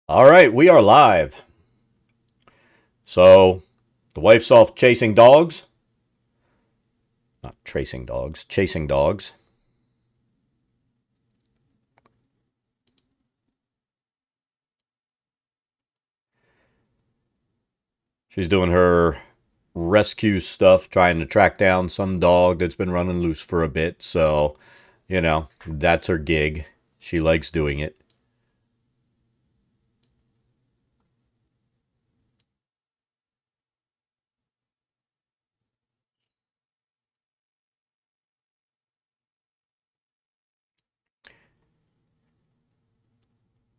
All right, we are live. So, the wife's off chasing dogs. Not tracing dogs, chasing dogs. She's doing her rescue stuff, trying to track down some dog that's been running loose for a bit. So, that's her gig. She likes doing it.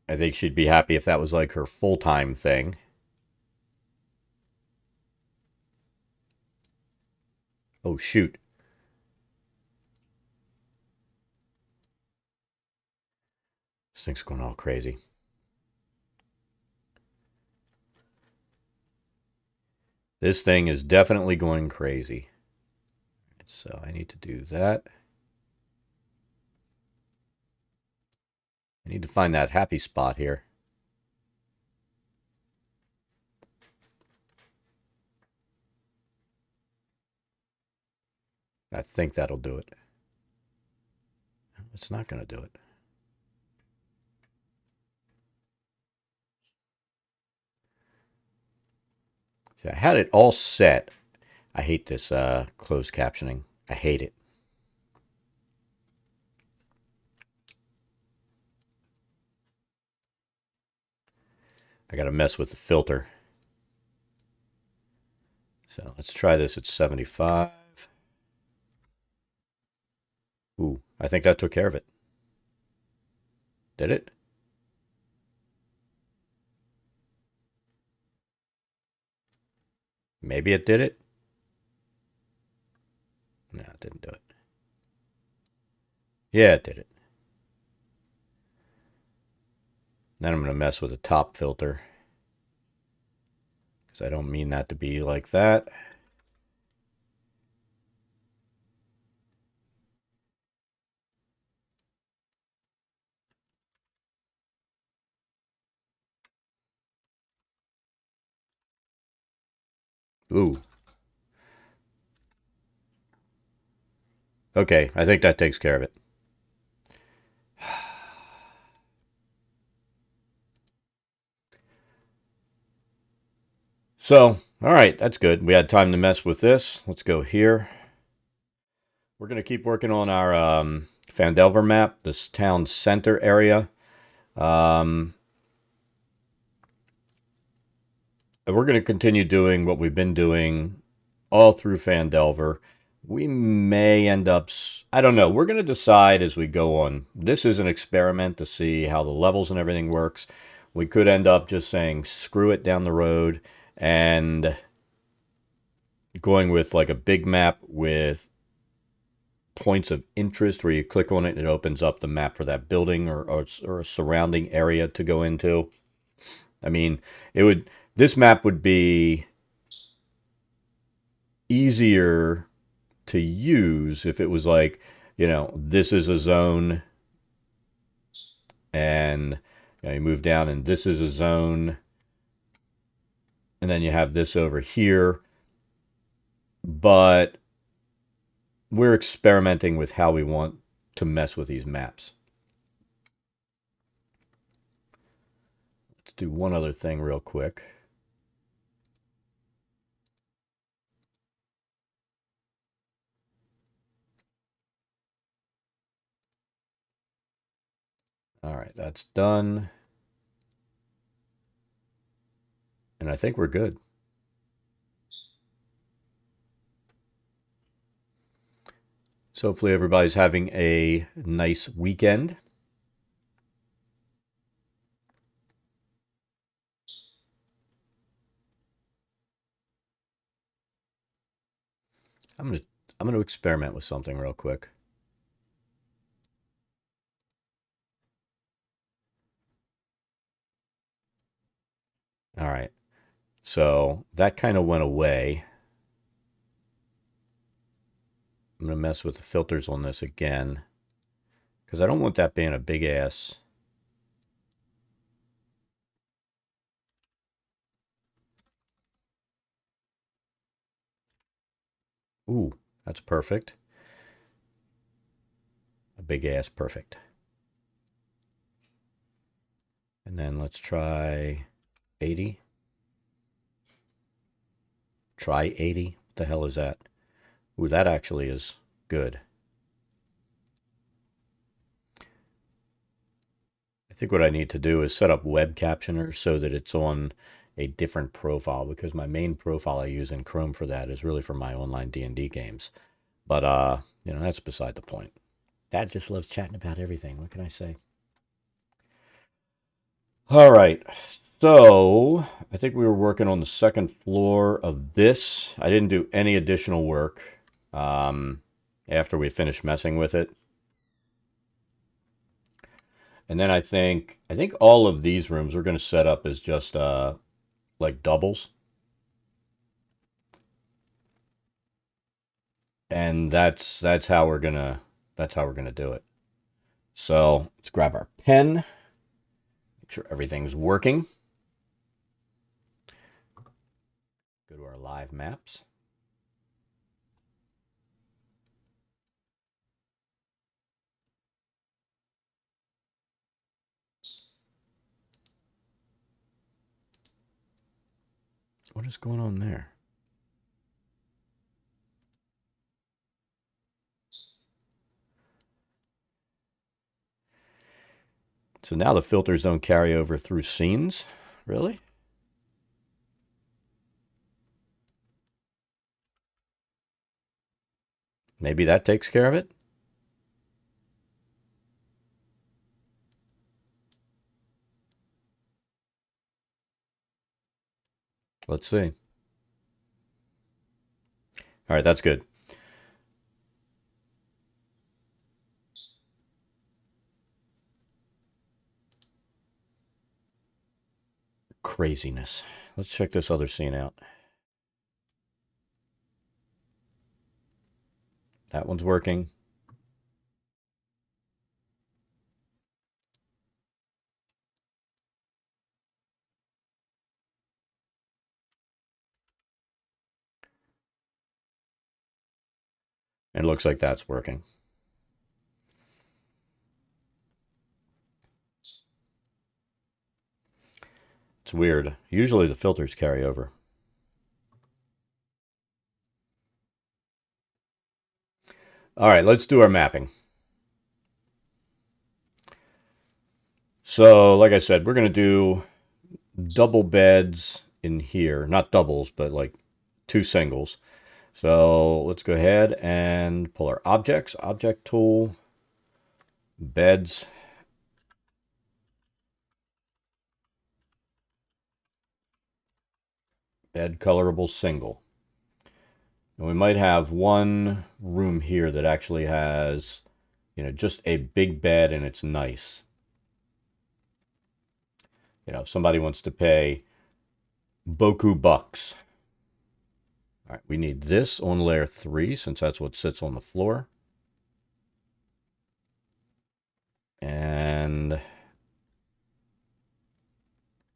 I think she'd be happy if that was like her full time thing. Oh, shoot. This thing's going all crazy. This thing is definitely going crazy. So, I need to do that. I need to find that happy spot here. I think that'll do it. It's not going to do it. See, I had it all set. I hate this closed captioning. I hate it. I got to mess with the filter. So let's try this at 75. Ooh, I think that took care of it. Did it? Maybe it did it. No, it didn't do it. Yeah, it did it. Then I'm going to mess with the top filter. Because I don't mean that to be like that. Ooh. Okay, I think that takes care of it. So, all right, that's good. We had time to mess with this. Let's go here. We're going to keep working on our Fandelver map, this town center area. Um, we're going to continue doing what we've been doing all through Fandelver. We may end up, I don't know. We're going to decide as we go on. This is an experiment to see how the levels and everything works. We could end up just saying screw it down the road and going with like a big map with points of interest where you click on it and it opens up the map for that building or a surrounding area to go into. I mean, this map would be easier to use if it was like, this is a zone and you move down and this is a zone and then you have this over here. But we're experimenting with how we want to mess with these maps. Let's do one other thing real quick. All right, that's done. And I think we're good. So hopefully everybody's having a nice weekend. I'm gonna I'm gonna experiment with something real quick. All right. So that kind of went away. I'm gonna mess with the filters on this again because I don't want that being a big ass Ooh, that's perfect. A big ass perfect. And then let's try 80. Try 80. What the hell is that? Ooh, that actually is good. I think what I need to do is set up web captioners so that it's on a different profile, because my main profile I use in Chrome for that is really for my online D&D games. But that's beside the point. Dad just loves chatting about everything. What can I say? All right. So, I think we were working on the second floor of this. I didn't do any additional work after we finished messing with it. And then I think all of these rooms we're going to set up as just like doubles. And that's how we're gonna do it. So let's grab our pen, make sure everything's working. Go to our live maps. What is going on there? So now the filters don't carry over through scenes? Really? Maybe that takes care of it? Let's see. All right, that's good. Craziness. Let's check this other scene out. That one's working. It looks like that's working. It's weird. Usually the filters carry over. All right, let's do our mapping. So, like I said, we're going to do double beds in here. Not doubles, but like two singles. So let's go ahead and pull our objects, object tool, beds. Bed colorable single. And we might have one room here that actually has, just a big bed and it's nice. If somebody wants to pay boku bucks. All right, we need this on layer 3 since that's what sits on the floor. And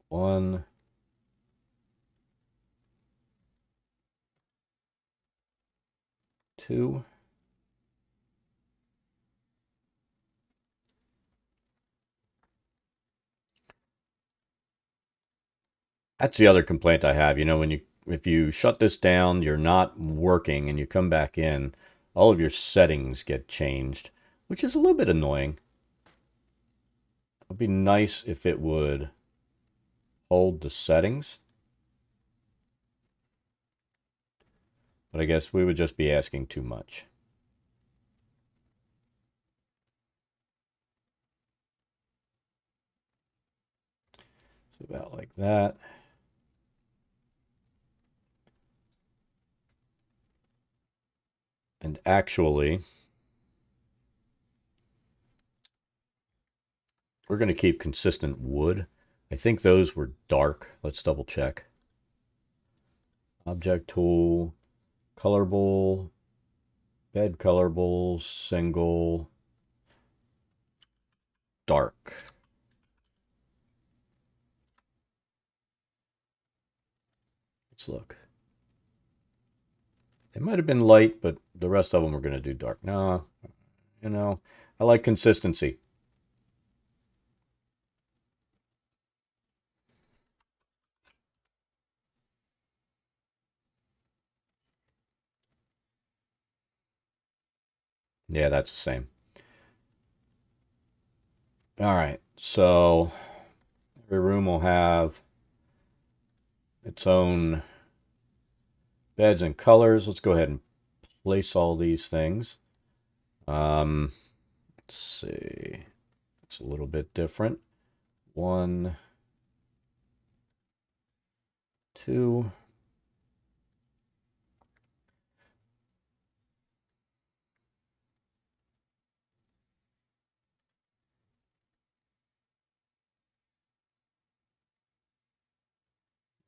1, 2. That's the other complaint I have. If you shut this down, you're not working, and you come back in, all of your settings get changed, which is a little bit annoying. It'd be nice if it would hold the settings, but I guess we would just be asking too much. So about like that. And actually, we're going to keep consistent wood. I think those were dark. Let's double check. Object tool, colorable, bed colorable, single, dark. Let's look. It might have been light, but the rest of them we're going to do dark. No, you know, I like consistency. Yeah, that's the same. All right, so every room will have its own beds and colors. Let's go ahead and place all these things. Let's see. It's a little bit different. 1, 2.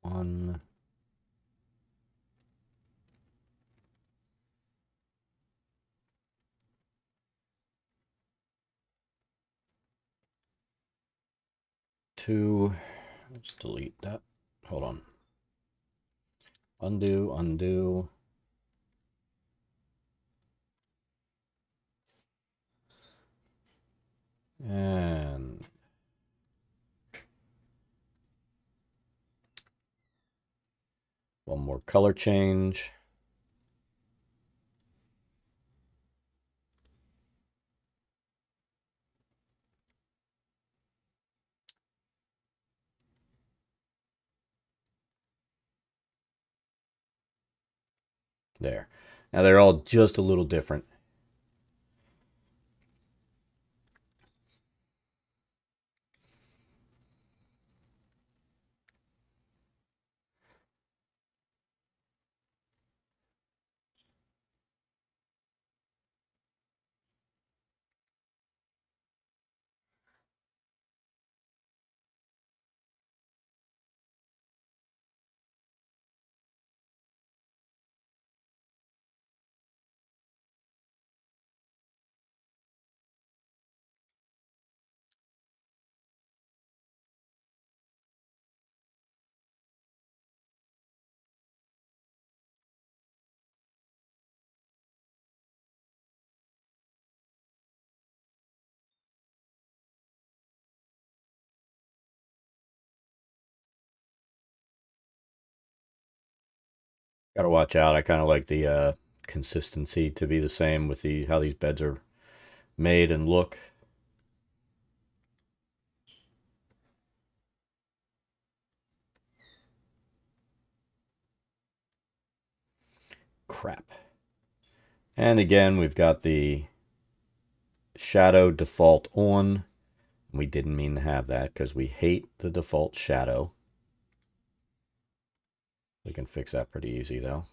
One, 2. Let's delete that. Hold on. Undo, undo. And one more color change. There. Now they're all just a little different. Got to watch out. I kind of like the consistency to be the same with the how these beds are made and look. Crap. And again, we've got the shadow default on. We didn't mean to have that because we hate the default shadow. We can fix that pretty easy though.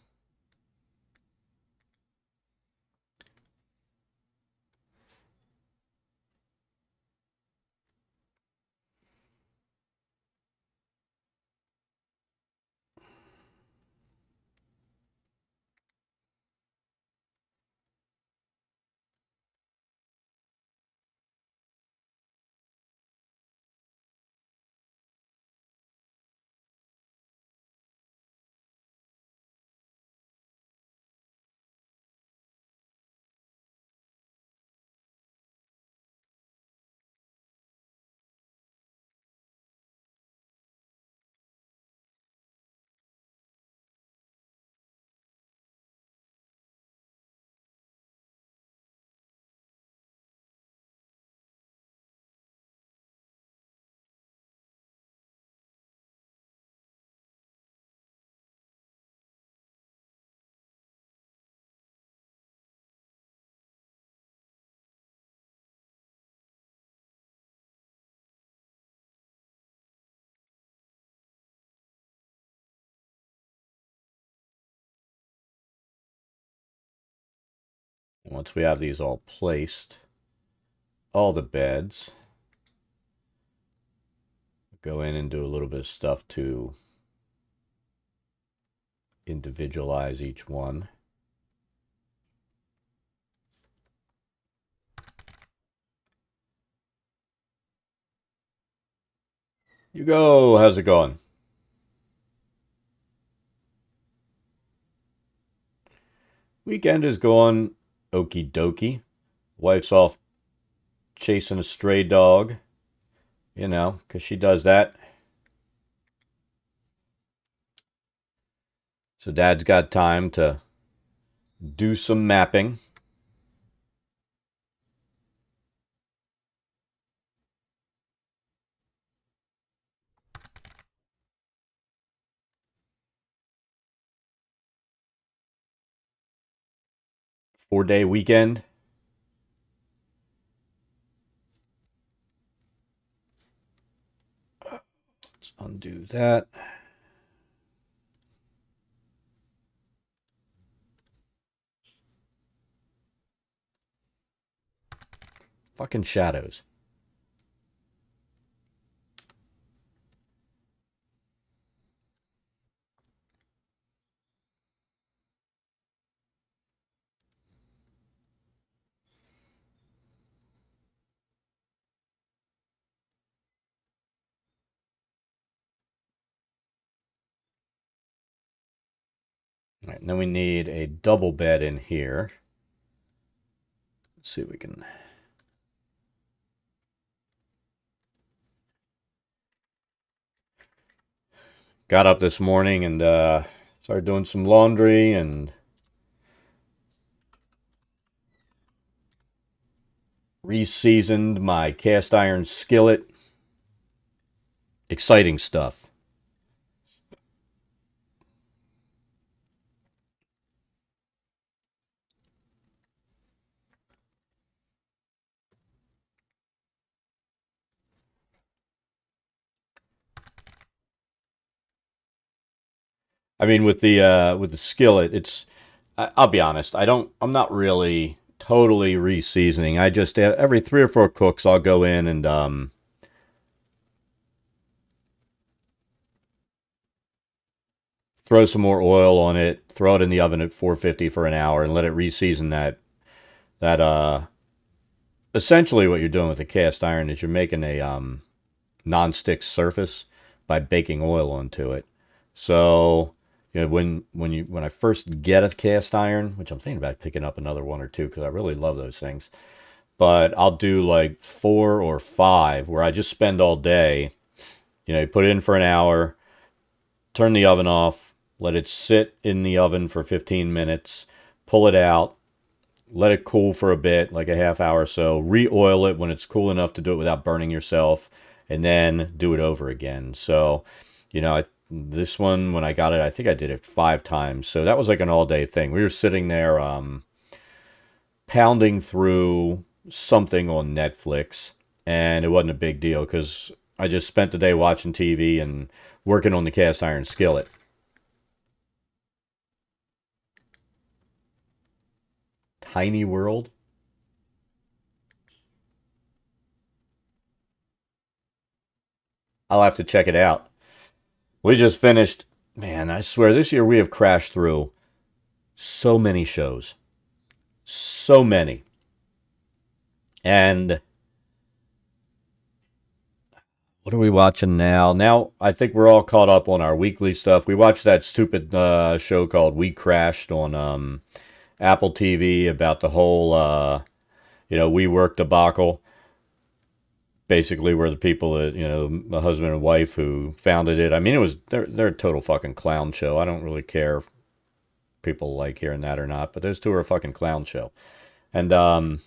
And once we have these all placed, all the beds, go in and do a little bit of stuff to individualize each one. You go. How's it going? Weekend is going okie dokie. Wife's off chasing a stray dog, because she does that. So dad's got time to do some mapping. 4-day weekend. Let's undo that. Fucking shadows. All right, and then we need a double bed in here. Let's see if we can. Got up this morning and started doing some laundry and reseasoned my cast iron skillet. Exciting stuff. I mean, with the skillet, I'll be honest. I'm not really totally reseasoning. I just every 3 or 4 cooks, I'll go in and throw some more oil on it, throw it in the oven at 450 for an hour, and let it reseason that. Essentially, what you're doing with the cast iron is you're making a non-stick surface by baking oil onto it. So when I first get a cast iron, which I'm thinking about picking up another one or two because I really love those things, but I'll do like 4 or 5 where I just spend all day. You put it in for an hour, turn the oven off, let it sit in the oven for 15 minutes, pull it out, let it cool for a bit, like a half hour or so, re-oil it when it's cool enough to do it without burning yourself, and then do it over again. So, this one, when I got it, I think I did it 5 times. So that was like an all-day thing. We were sitting there pounding through something on Netflix, and it wasn't a big deal because I just spent the day watching TV and working on the cast iron skillet. Tiny World. I'll have to check it out. We just finished. Man, I swear this year we have crashed through so many shows. So many. And what are we watching now? Now I think we're all caught up on our weekly stuff. We watched that stupid show called We Crashed on Apple TV about the whole WeWork debacle. Basically, where the people that the husband and wife who founded it. I mean, they're a total fucking clown show. I don't really care if people like hearing that or not, but those two are a fucking clown show. And when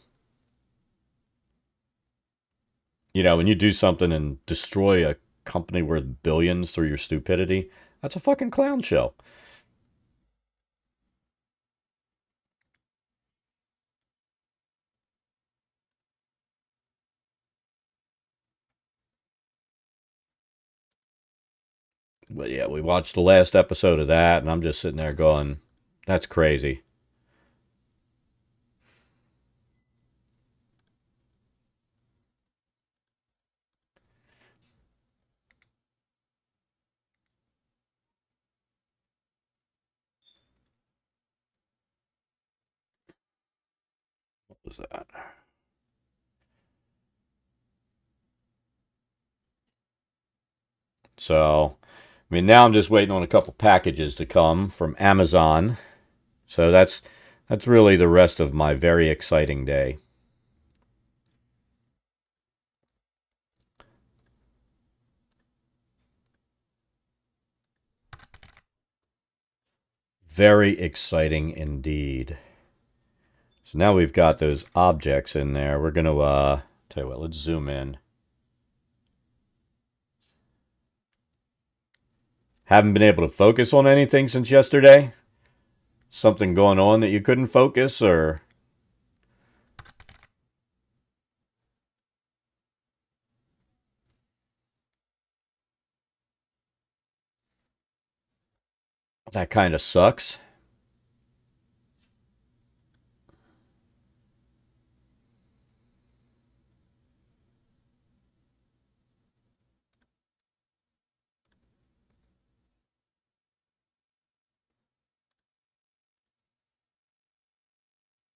you do something and destroy a company worth billions through your stupidity, that's a fucking clown show. But yeah, we watched the last episode of that, and I'm just sitting there going, "That's crazy." What was that? So, now I'm just waiting on a couple packages to come from Amazon. So that's That's really the rest of my very exciting day. Very exciting indeed. So now we've got those objects in there. We're going to, tell you what, let's zoom in. Haven't been able to focus on anything since yesterday? Something going on that you couldn't focus, or? That kind of sucks.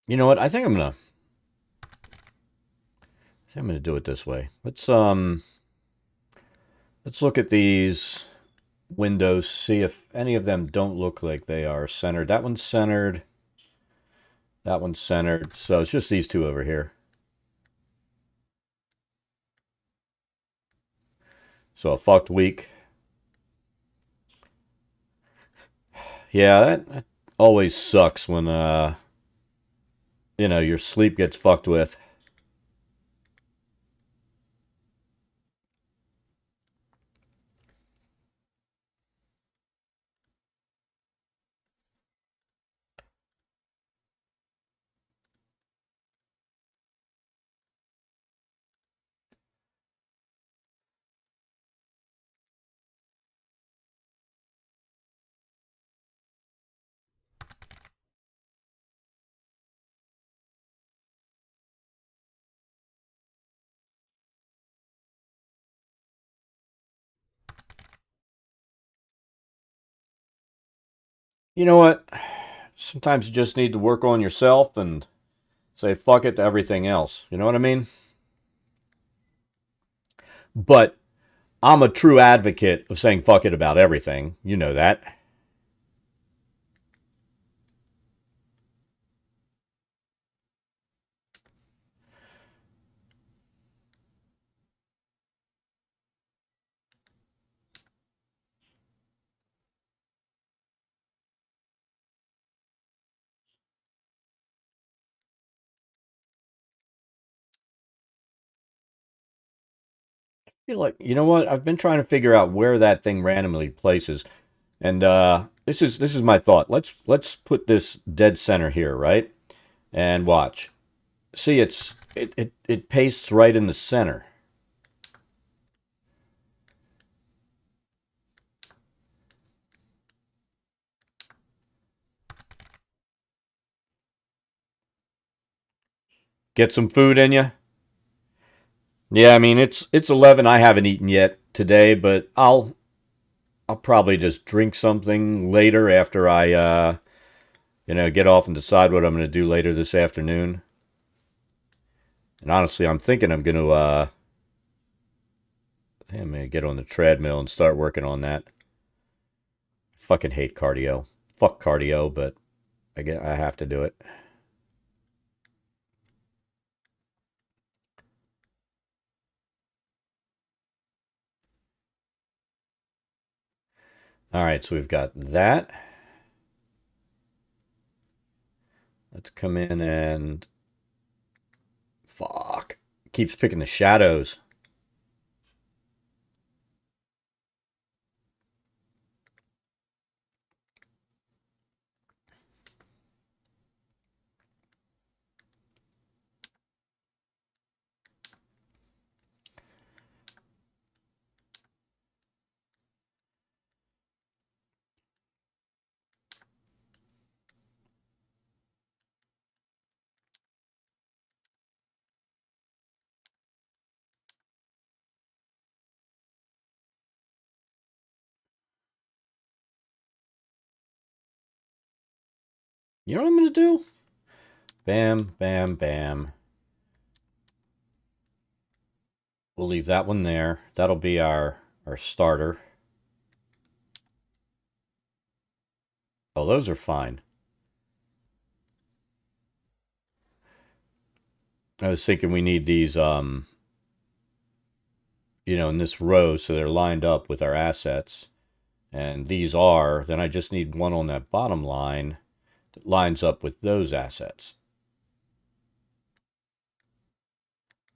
You know what? I'm gonna do it this way. Let's look at these windows, see if any of them don't look like they are centered. That one's centered. That one's centered. So it's just these two over here. So a fucked week. Yeah, that always sucks when your sleep gets fucked with. You know what? Sometimes you just need to work on yourself and say fuck it to everything else. You know what I mean? But I'm a true advocate of saying fuck it about everything. You know that. I feel like, you know what? I've been trying to figure out where that thing randomly places. And this is my thought. Let's put this dead center here, right? And watch. See, it pastes right in the center. Get some food in you. Yeah, I mean it's 11. I haven't eaten yet today, but I'll probably just drink something later after I get off and decide what I'm going to do later this afternoon. And honestly, I'm thinking I'm gonna get on the treadmill and start working on that. I fucking hate cardio. Fuck cardio, but I have to do it. All right, so we've got that. Let's come in and fuck. Keeps picking the shadows. You know what I'm gonna do? Bam, bam, bam. We'll leave that one there. That'll be our starter. Oh, those are fine. I was thinking we need these, in this row so they're lined up with our assets. And these are, then I just need one on that bottom line that lines up with those assets.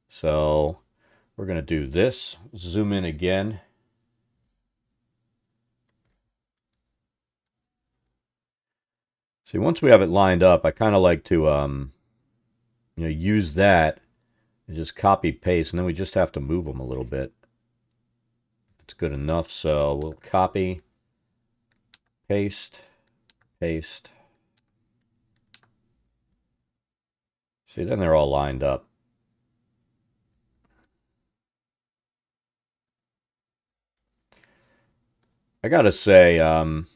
So we're going to do this. Zoom in again. See, once we have it lined up, I kind of like to, use that and just copy paste, and then we just have to move them a little bit. It's good enough. So we'll copy, paste, paste. See, then they're all lined up. I gotta say, I've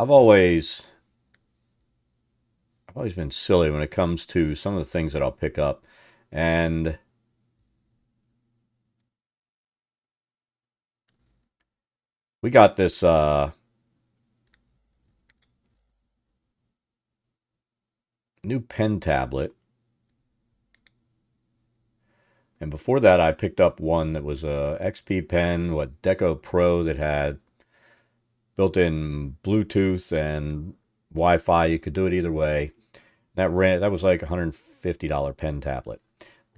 always been silly when it comes to some of the things that I'll pick up, and we got this new pen tablet. And before that, I picked up one that was a XP pen, Deco Pro, that had built-in Bluetooth and Wi-Fi. You could do it either way. That was like a $150 pen tablet,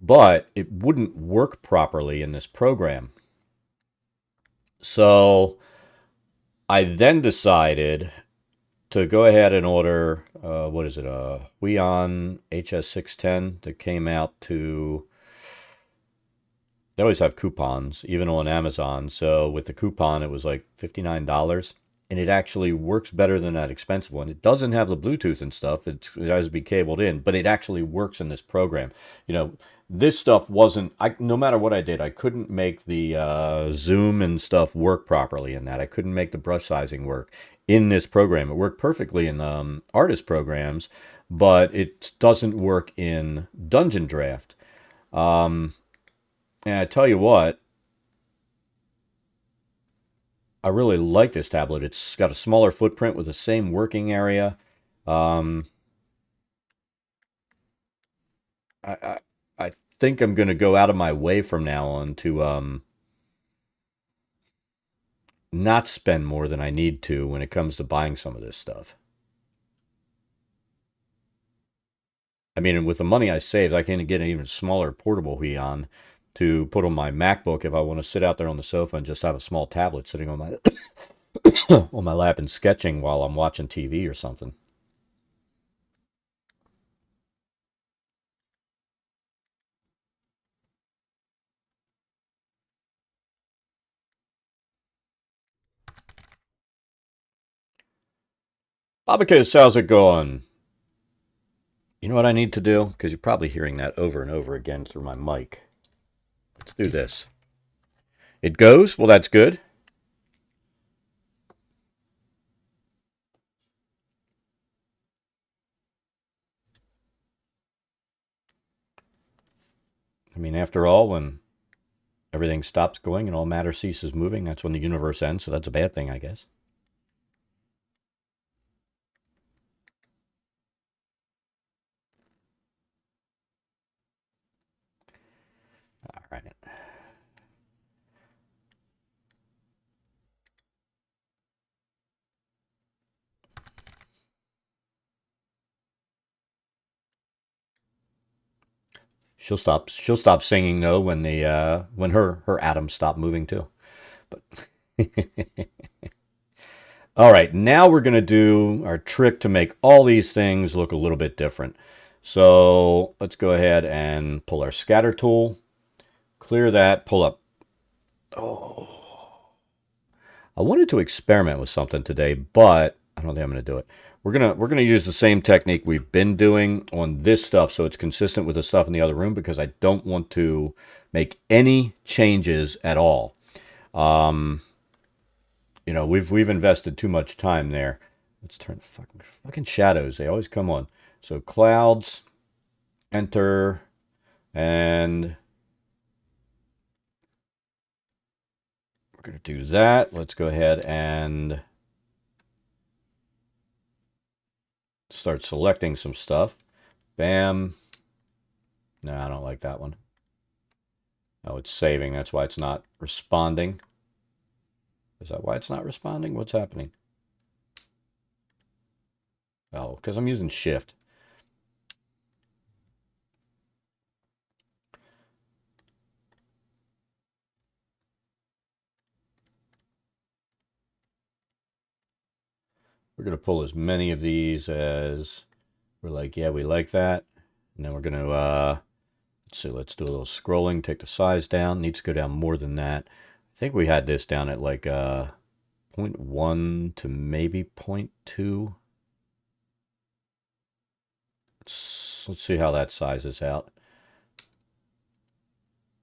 but it wouldn't work properly in this program. So I then decided to go ahead and order what is it? A Huion HS610 that came out to. They always have coupons, even on Amazon. So with the coupon, it was like $59, and it actually works better than that expensive one. It doesn't have the Bluetooth and stuff. It has to be cabled in, but it actually works in this program. This stuff wasn't. No matter what I did, I couldn't make the zoom and stuff work properly in that. I couldn't make the brush sizing work in this program. It worked perfectly in artist programs, but it doesn't work in Dungeon Draft. And I tell you what, I really like this tablet. It's got a smaller footprint with the same working area. Um, I, I I think I'm going to go out of my way from now on to not spend more than I need to when it comes to buying some of this stuff. I mean, with the money I saved, I can get an even smaller portable Huion to put on my MacBook if I want to sit out there on the sofa and just have a small tablet sitting on my on my lap and sketching while I'm watching TV or something. Bobicus, how's it going? You know what I need to do? Because you're probably hearing that over and over again through my mic. Let's do this. It goes? Well, that's good. I mean, after all, when everything stops going and all matter ceases moving, that's when the universe ends, so that's a bad thing, I guess. All right. She'll stop singing though when her atoms stop moving too. But all right, now we're going to do our trick to make all these things look a little bit different. So let's go ahead and pull our scatter tool, clear that, pull up. Oh, I wanted to experiment with something today, but I don't think I'm going to do it. We're gonna use the same technique we've been doing on this stuff, so it's consistent with the stuff in the other room because I don't want to make any changes at all. Um, we've invested too much time there. Let's turn the fucking shadows. They always come on. So clouds, enter, and we're gonna do that. Let's go ahead and start selecting some stuff. Bam. No, I don't like that one. Oh, it's saving. That's why it's not responding. Is that why it's not responding? What's happening? Oh, because I'm using shift. We're going to pull as many of these as we're like, yeah, we like that. And then we're going to, let's see, let's do a little scrolling, take the size down. Needs to go down more than that. I think we had this down at like 0.1 to maybe 0.2. Let's see how that sizes out.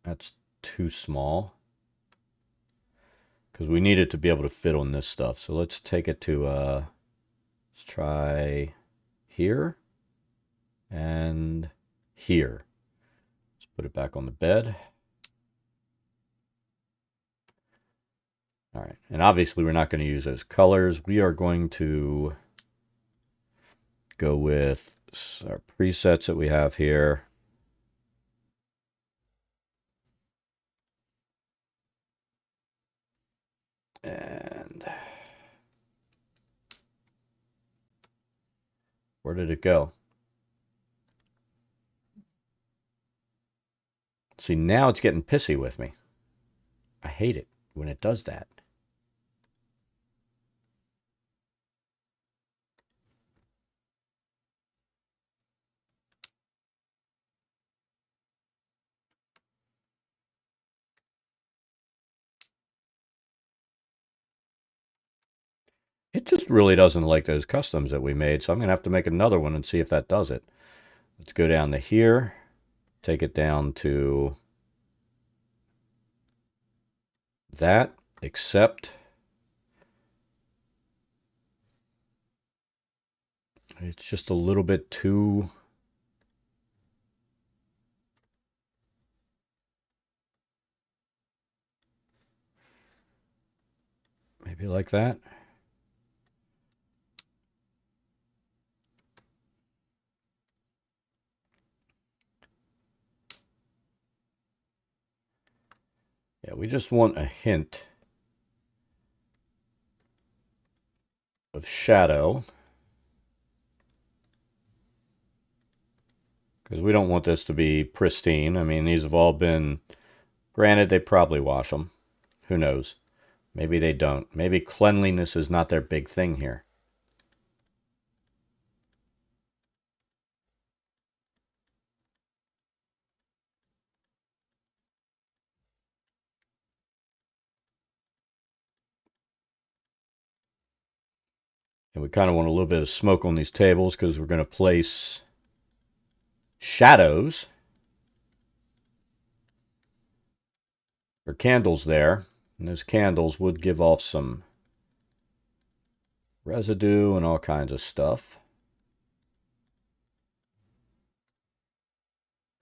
That's too small because we need it to be able to fit on this stuff. So let's take it to, let's try here and here. Let's put it back on the bed. All right, and obviously we're not going to use those colors. We are going to go with our presets that we have here. And where did it go? See, now it's getting pissy with me. I hate it when it does that. It just really doesn't like those customs that we made, so I'm going to have to make another one and see if that does it. Let's go down to here, take it down to that, except it's just a little bit too... Maybe like that. Yeah, we just want a hint of shadow. Because we don't want this to be pristine. I mean, these have all been... Granted, they probably wash them. Who knows? Maybe they don't. Maybe cleanliness is not their big thing here. And we kind of want a little bit of smoke on these tables because we're going to place shadows or candles there. And those candles would give off some residue and all kinds of stuff.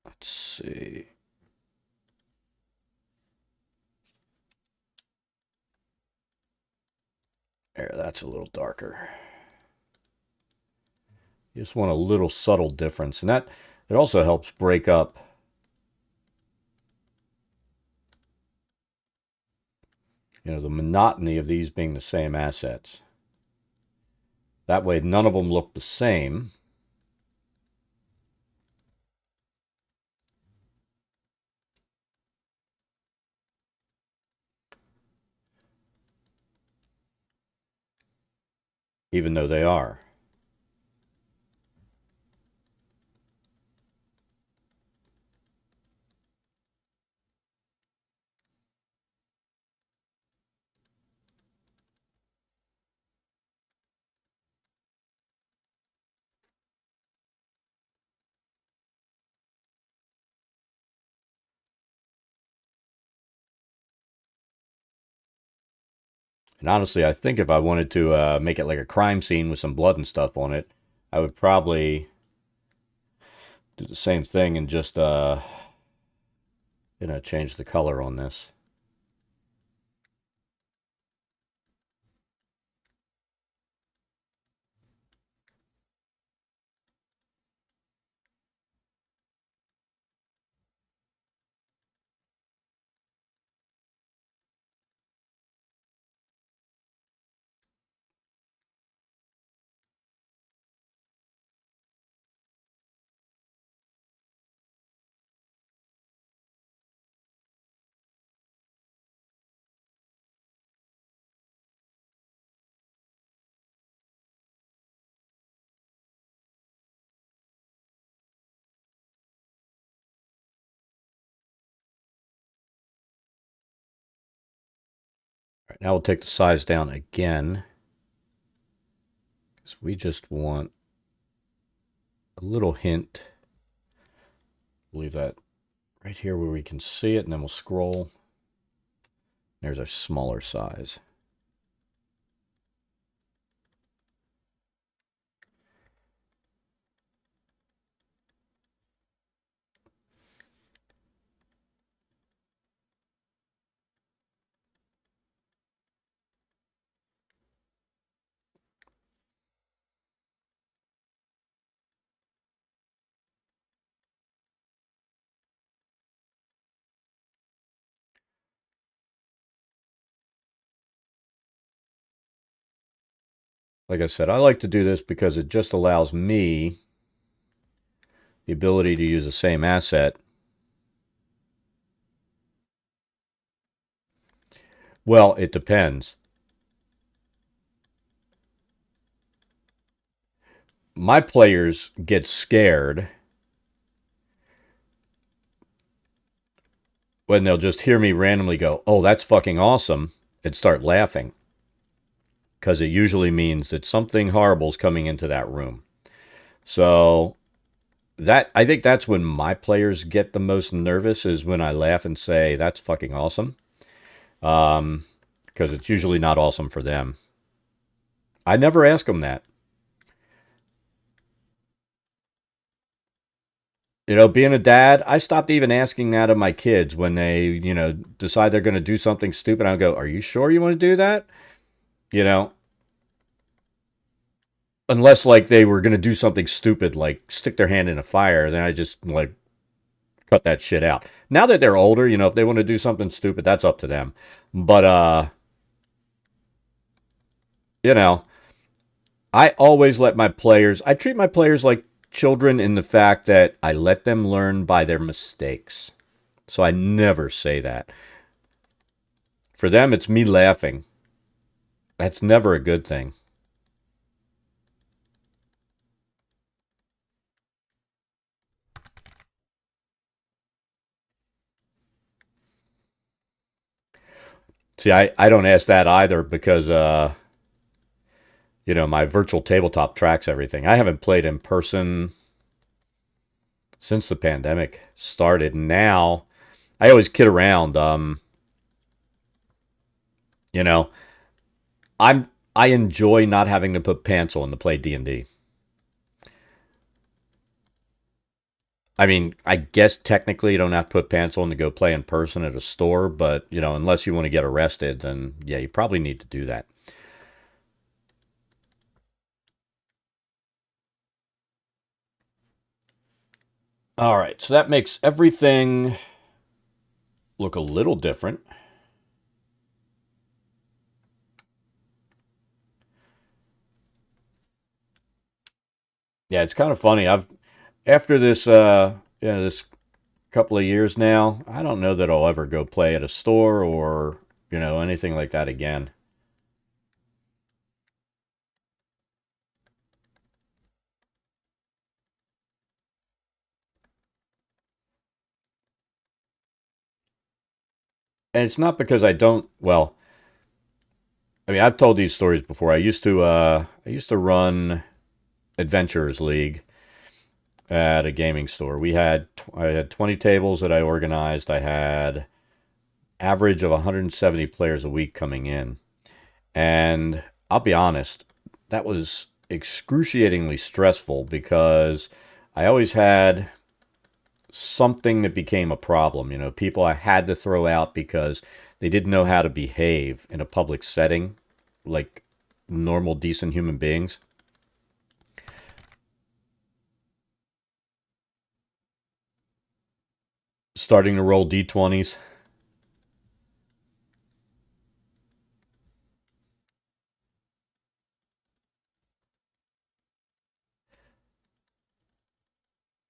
Let's see. There, that's a little darker. You just want a little subtle difference. And that it also helps break up the monotony of these being the same assets. That way none of them look the same. Even though they are. And honestly, I think if I wanted to make it like a crime scene with some blood and stuff on it, I would probably do the same thing and just, change the color on this. right, now we'll take the size down again, because we just want a little hint. Leave that right here where we can see it, and then we'll scroll. There's our smaller size. Like I said, I like to do this because it just allows me the ability to use the same asset. Well, it depends. My players get scared when they'll just hear me randomly go, "Oh, that's fucking awesome," and start laughing, because it usually means that something horrible is coming into that room. So that, I think that's when my players get the most nervous, is when I laugh and say, "That's fucking awesome," because it's usually not awesome for them. I never ask them that. Being a dad, I stopped even asking that of my kids when they, decide they're going to do something stupid. I go, "Are you sure you want to do that?" You know, unless like they were going to do something stupid, like stick their hand in a fire, then I just like cut that shit out. Now that they're older, if they want to do something stupid, that's up to them. But you know, I always let my players, I treat my players like children, in the fact that I let them learn by their mistakes. So I never say that. For them, it's me laughing. That's never a good thing. See, I don't ask that either, because, my virtual tabletop tracks everything. I haven't played in person since the pandemic started. Now, I always kid around. You know, I enjoy not having to put pants on to play D&D. I mean, I guess technically you don't have to put pants on to go play in person at a store, but unless you want to get arrested, then yeah, you probably need to do that. All right, so that makes everything look a little different. Yeah, it's kind of funny. I've After this this couple of years now, I don't know that I'll ever go play at a store, or anything like that again. And it's not because I don't, well, I mean, I've told these stories before. I used to run Adventurers League at a gaming store. I had 20 tables that I organized. I had average of 170 players a week coming in. And I'll be honest, that was excruciatingly stressful, because I always had something that became a problem. People I had to throw out because they didn't know how to behave in a public setting, like normal, decent human beings. Starting to roll d20s.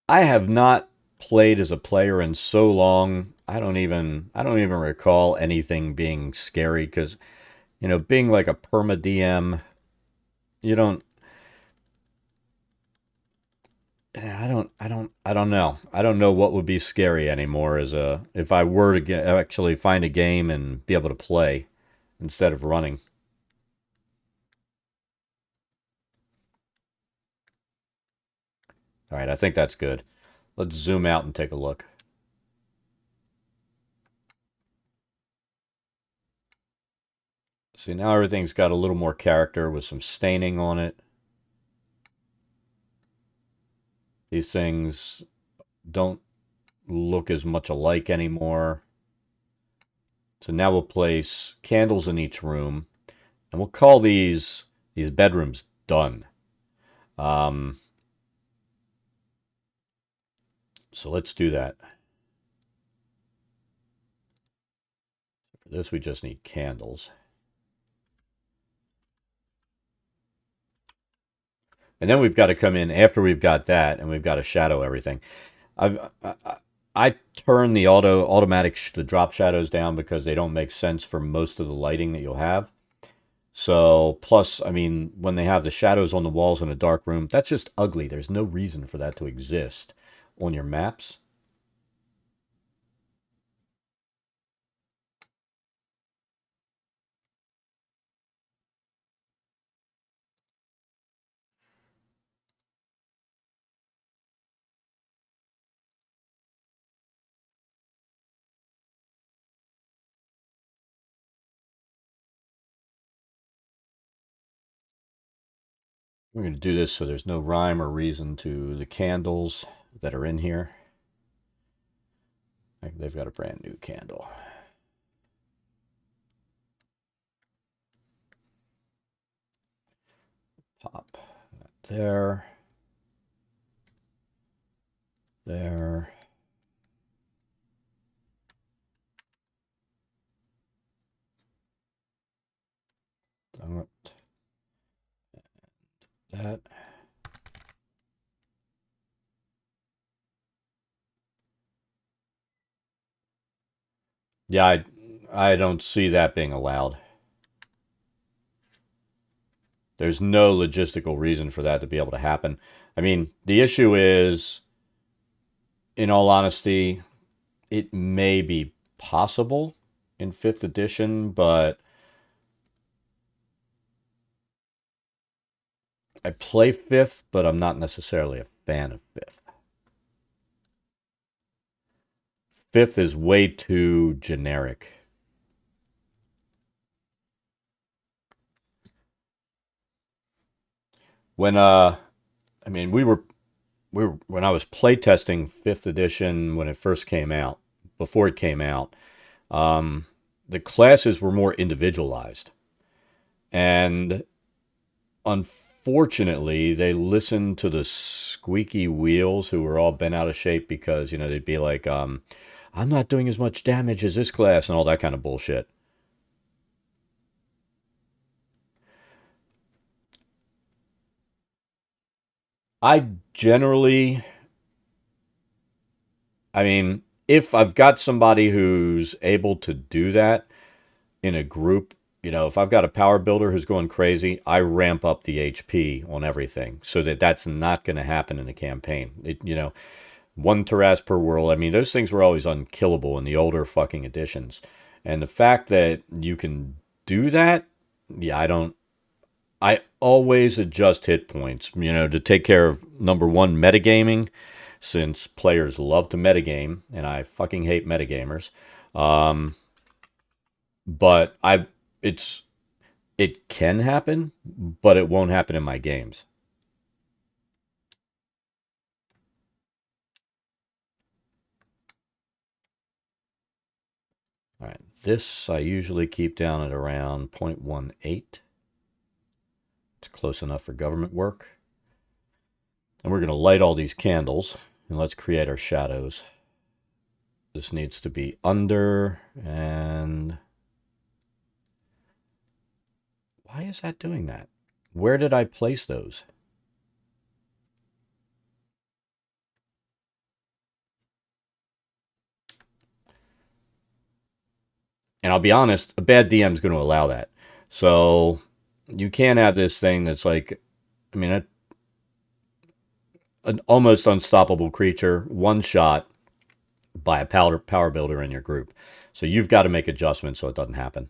I have not played as a player in so long. I don't even recall anything being scary, because being like a perma DM, you don't I don't know. I don't know what would be scary anymore, as a if I were to actually find a game and be able to play. instead of running. All right, I think that's good. Let's zoom out and take a look. See, now everything's got a little more character with some staining on it. These things don't look as much alike anymore. So now we'll place candles in each room, and we'll call these bedrooms done. So let's do that. For this, we just need candles. And then we've got to come in after we've got that, and we've got to shadow everything. I turn the automatic the drop shadows down because they don't make sense for most of the lighting that you'll have. So plus, I mean, when they have the shadows on the walls in a dark room, that's just ugly. There's no reason for that to exist on your maps. We're going to do this so there's no rhyme or reason to the candles that are in here. They've got a brand new candle. Pop that there. There. That. Yeah, I don't see that being allowed. There's no logistical reason for that to be able to happen. I mean, the issue is, in all honesty, it may be possible in 5th edition, but I play 5th, but I'm not necessarily a fan of 5th. 5th is way too generic. When I mean, we were when I was playtesting 5th edition when it first came out, before it came out, the classes were more individualized. And unfortunately, they listened to the squeaky wheels who were all bent out of shape because, they'd be like, I'm not doing as much damage as this class and all that kind of bullshit. I generally, I mean, if I've got somebody who's able to do that in a group, if I've got a power builder who's going crazy, I ramp up the HP on everything so that that's not going to happen in a campaign. One Taras per world. I mean, those things were always unkillable in the older fucking editions. And the fact that you can do that, yeah, I always adjust hit points, to take care of number one, metagaming, since players love to metagame, and I fucking hate metagamers. But it can happen, but it won't happen in my games. All right, this I usually keep down at around 0.18. It's close enough for government work. And we're going to light all these candles, and let's create our shadows. This needs to be under, and why is that doing that? Where did I place those? And I'll be honest, a bad DM is going to allow that. So you can't have this thing that's like, I mean, an almost unstoppable creature, one shot by a power builder in your group. So you've got to make adjustments so it doesn't happen.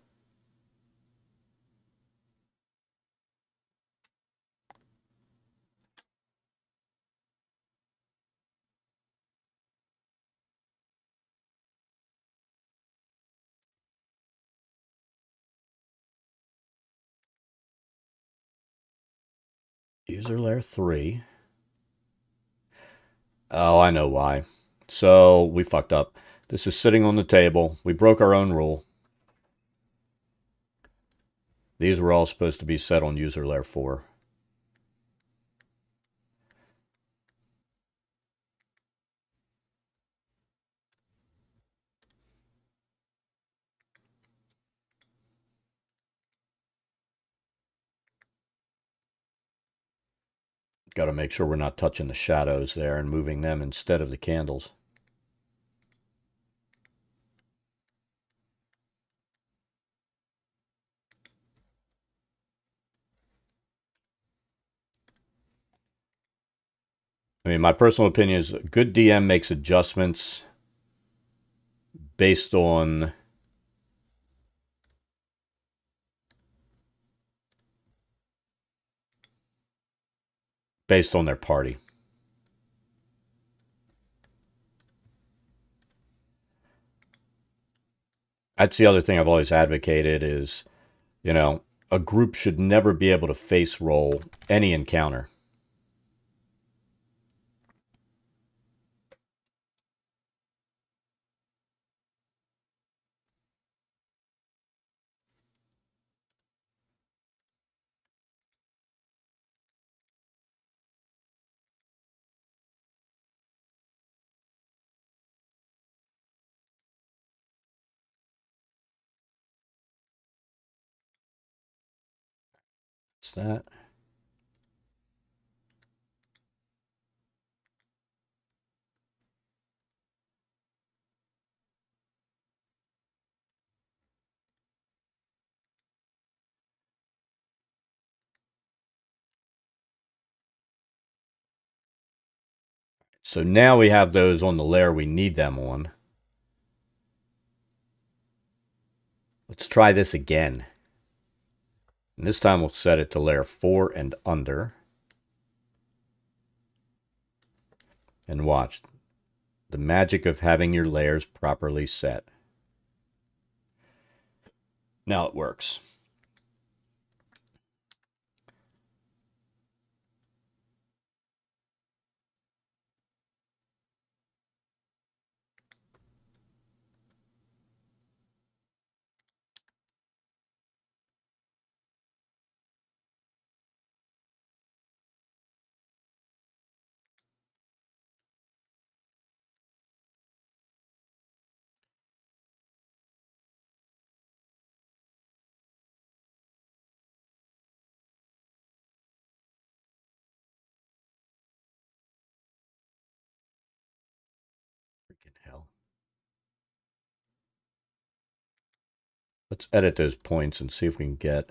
User layer 3. Oh, I know why. So we fucked up. This is sitting on the table. We broke our own rule. These were all supposed to be set on user layer 4. Got to make sure we're not touching the shadows there and moving them instead of the candles. I mean, my personal opinion is a good DM makes adjustments based on their party. That's the other thing I've always advocated is, you know, a group should never be able to face roll any encounter. What's that? So now we have those on the layer we need them on. Let's try this again. And this time we'll set it to layer 4 and under. And watch the magic of having your layers properly set. Now it works. Freaking hell. Let's edit those points and see if we can get.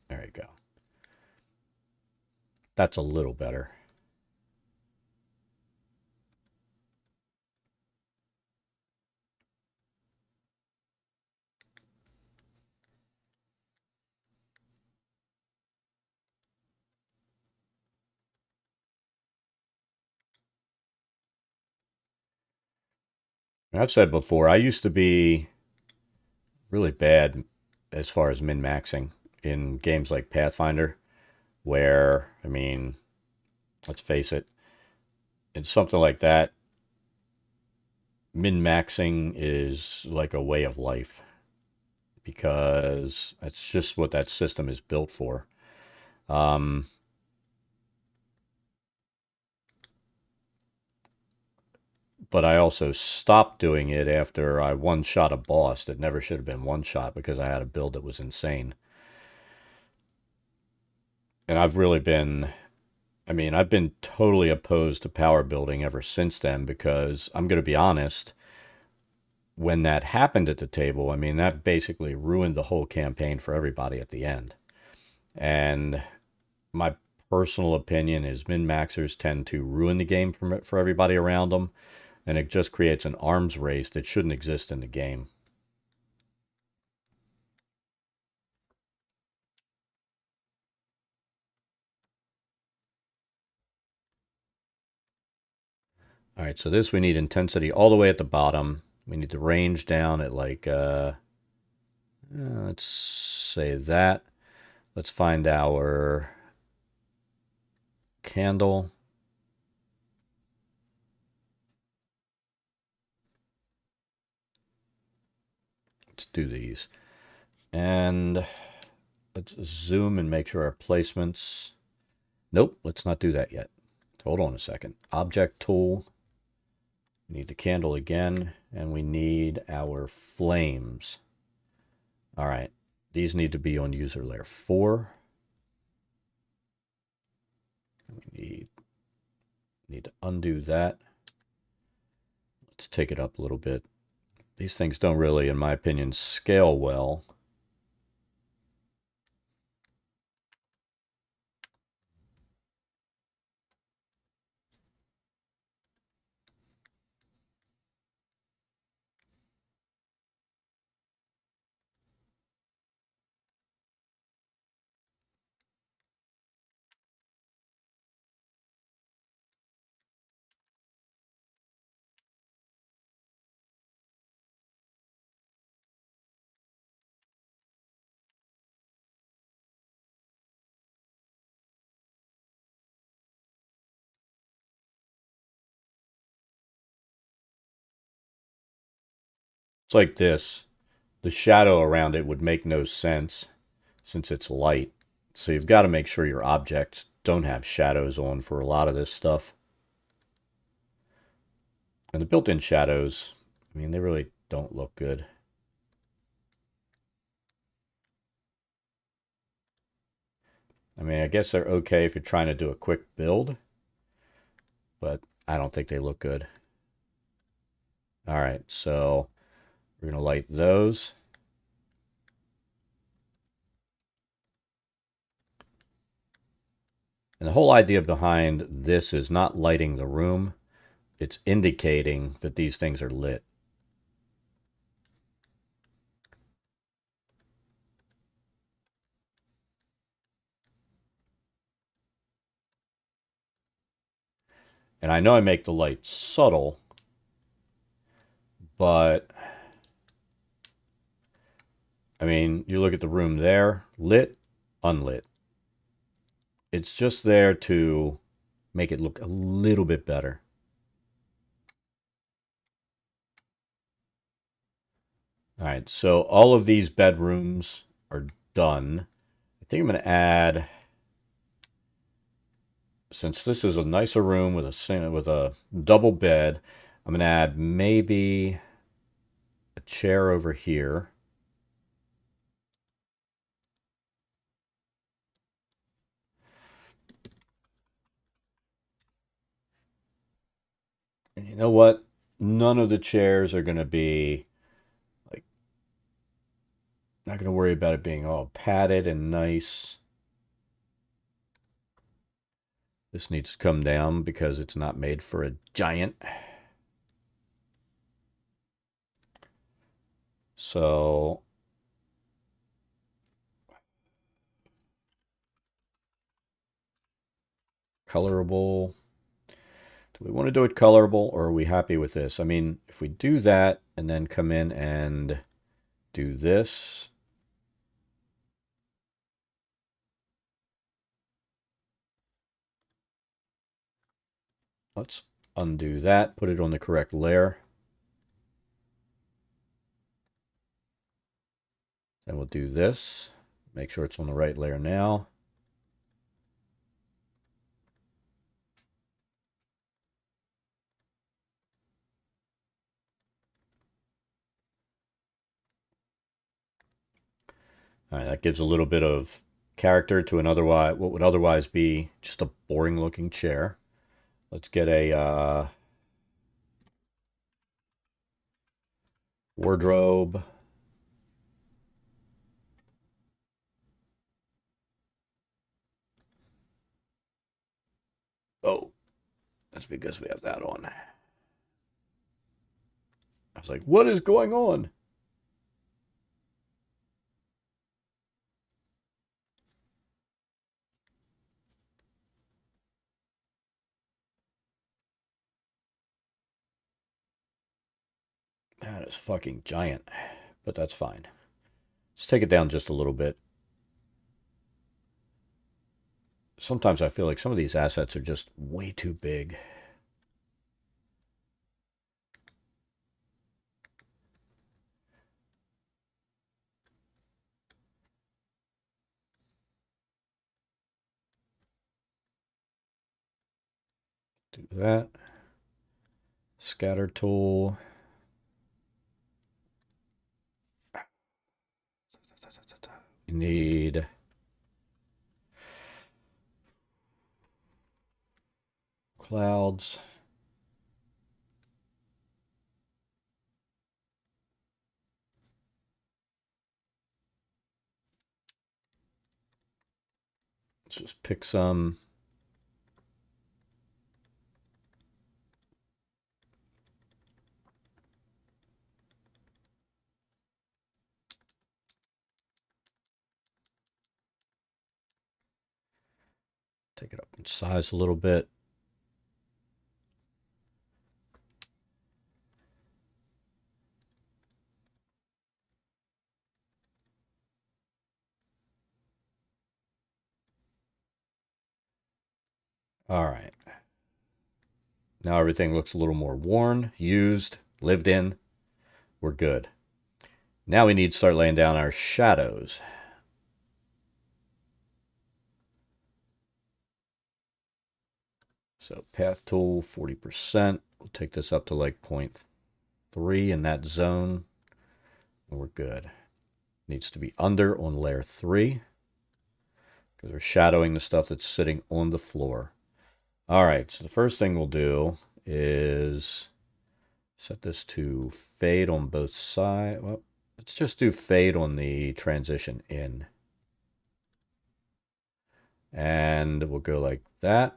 There you go. That's a little better. And I've said before, I used to be really bad as far as min maxing in games like Pathfinder, where, I mean, let's face it, in something like that, min maxing is like a way of life because that's just what that system is built for. Um, but I also stopped doing it after I one shot a boss that never should have been one shot because I had a build that was insane. And I've really been, I mean, I've been totally opposed to power building ever since then because I'm going to be honest, when that happened at the table, I mean, that basically ruined the whole campaign for everybody at the end. And my personal opinion is min maxers tend to ruin the game for everybody around them, and it just creates an arms race that shouldn't exist in the game. All right, so this we need intensity all the way at the bottom. We need the range down at like, let's say that. Let's find our candle. Let's do these. And let's zoom and make sure our placements. Nope, let's not do that yet. Hold on a second. Object tool. We need the candle again, and we need our flames. All right, these need to be on user layer 4. We need to undo that. Let's take it up a little bit. These things don't really, in my opinion, scale well. It's like this. The shadow around it would make no sense since it's light. So you've got to make sure your objects don't have shadows on for a lot of this stuff. And the built-in shadows, I mean, they really don't look good. I mean, I guess they're okay if you're trying to do a quick build, but I don't think they look good. All right, so we're going to light those. And the whole idea behind this is not lighting the room. It's indicating that these things are lit. And I know I make the light subtle, but I mean, you look at the room there, lit, unlit. It's just there to make it look a little bit better. All right, so all of these bedrooms are done. I think I'm going to add, since this is a nicer room with a double bed, I'm going to add maybe a chair over here. And you know what? None of the chairs are going to be like, not going to worry about it being all padded and nice. This needs to come down because it's not made for a giant. So colorable. Do we want to do it colorable, or are we happy with this? I mean, if we do that and then come in and do this. Let's undo that, put it on the correct layer. Then we'll do this. Make sure it's on the right layer now. All right, that gives a little bit of character to what would otherwise be just a boring looking chair. Let's get a wardrobe. Oh, that's because we have that on. I was like, what is going on? That is fucking giant, but that's fine. Let's take it down just a little bit. Sometimes I feel like some of these assets are just way too big. Do that. Scatter tool. You need clouds. Let's just pick some. Take it up in size a little bit. All right. Now everything looks a little more worn, used, lived in. We're good. Now we need to start laying down our shadows. So path tool, 40%. We'll take this up to like 0.3 in that zone. And we're good. Needs to be under on layer 3 because we're shadowing the stuff that's sitting on the floor. All right, so the first thing we'll do is set this to fade on both sides. Well, let's just do fade on the transition in. And we'll go like that.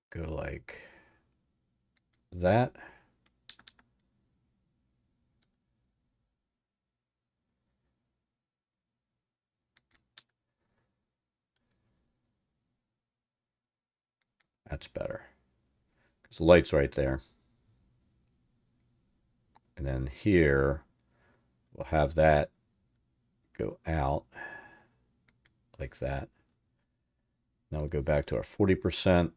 Go like that. That's better. Because the light's right there. And then here, we'll have that go out like that. Now we'll go back to our 40%.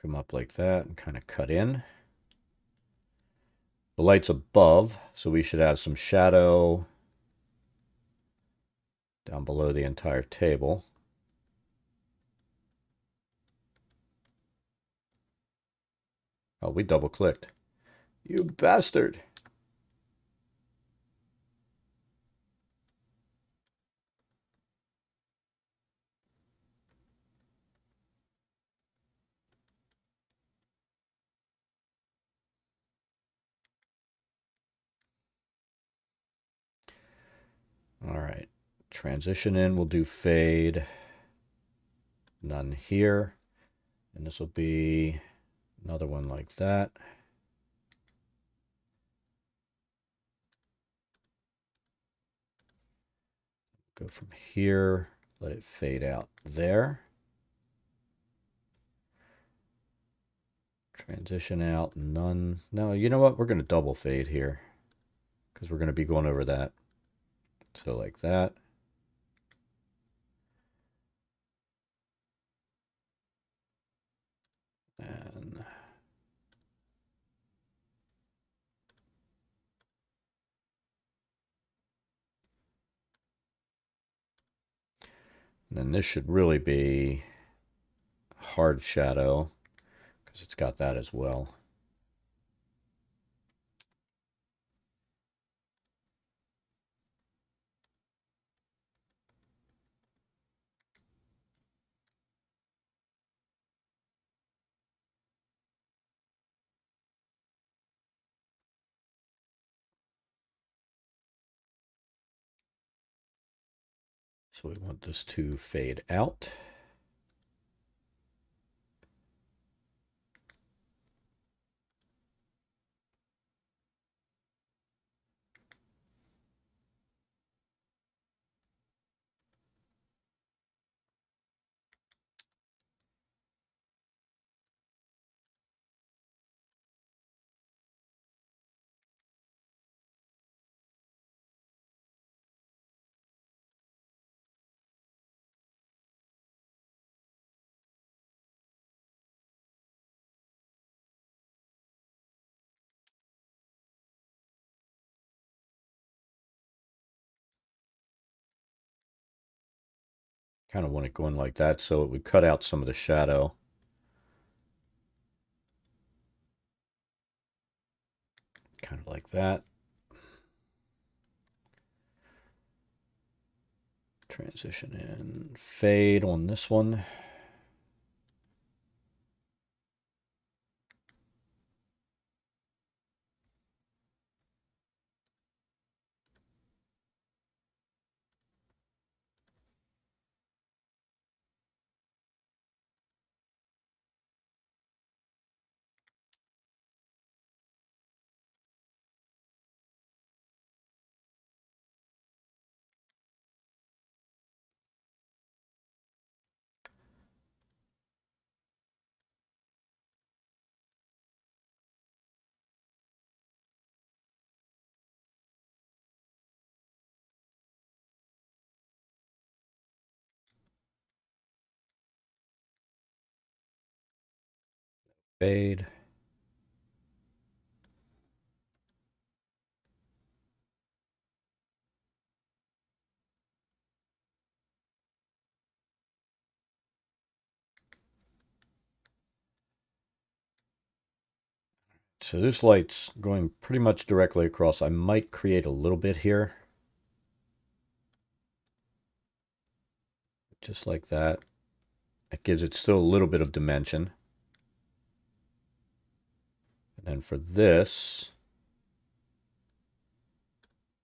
Come up like that and kind of cut in. The light's above, so we should have some shadow down below the entire table. Oh, we double clicked. You bastard. All right. Transition in, we'll do fade. None here. And this will be another one like that. Go from here, let it fade out there. Transition out, none. No, you know what? We're going to double fade here because we're going to be going over that. So like that. And then this should really be hard shadow because it's got that as well. So we want this to fade out. Kind of want it going like that so it would cut out some of the shadow. Kind of like that. Transition in, fade on this one. Fade. So this light's going pretty much directly across. I might create a little bit here. Just like that. It gives it still a little bit of dimension. And then for this,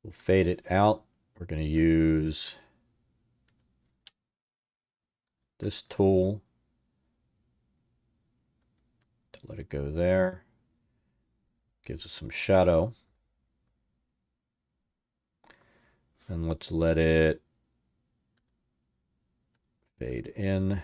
we'll fade it out. We're going to use this tool to let it go there. Gives us some shadow. And let's let it fade in.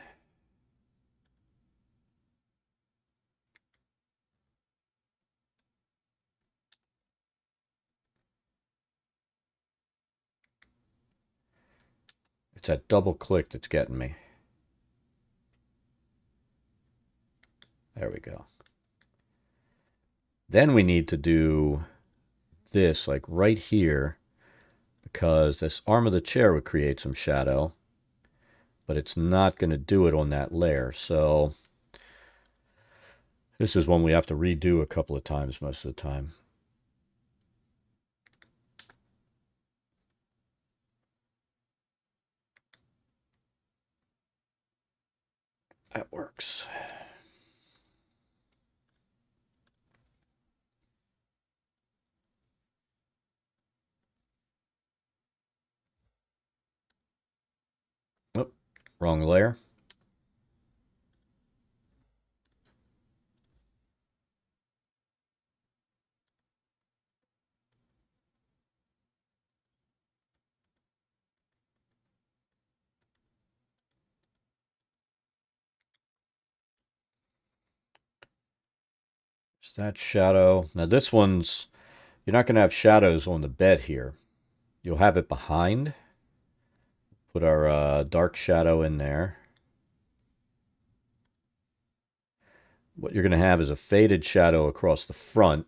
It's that double click that's getting me. There we go. Then we need to do this like right here because this arm of the chair would create some shadow, but it's not going to do it on that layer. So this is one we have to redo a couple of times most of the time. That works. Oh, wrong layer. It's that shadow. Now this one's, you're not going to have shadows on the bed here. You'll have it behind. Put our dark shadow in there. What you're going to have is a faded shadow across the front.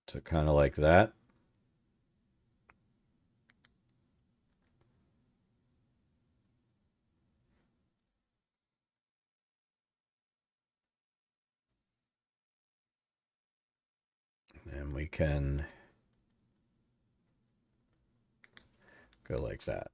So kind of like that. And we can go like that.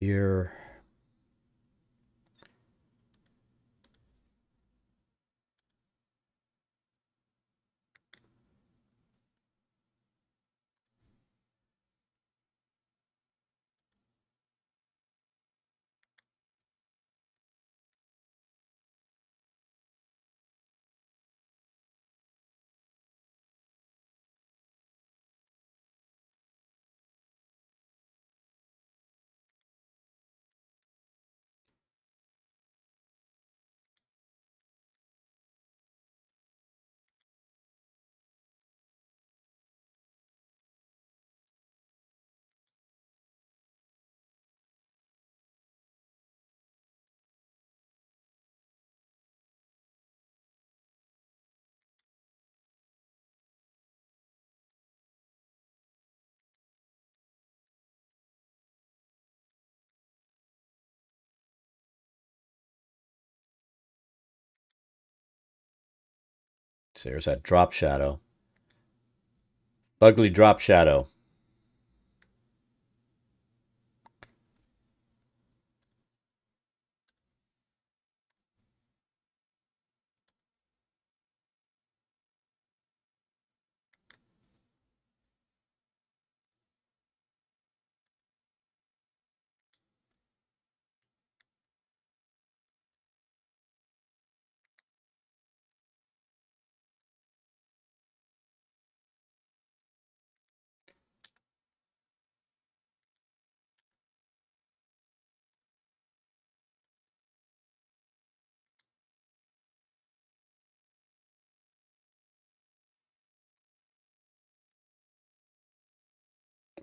here. So there's that drop shadow. Ugly drop shadow.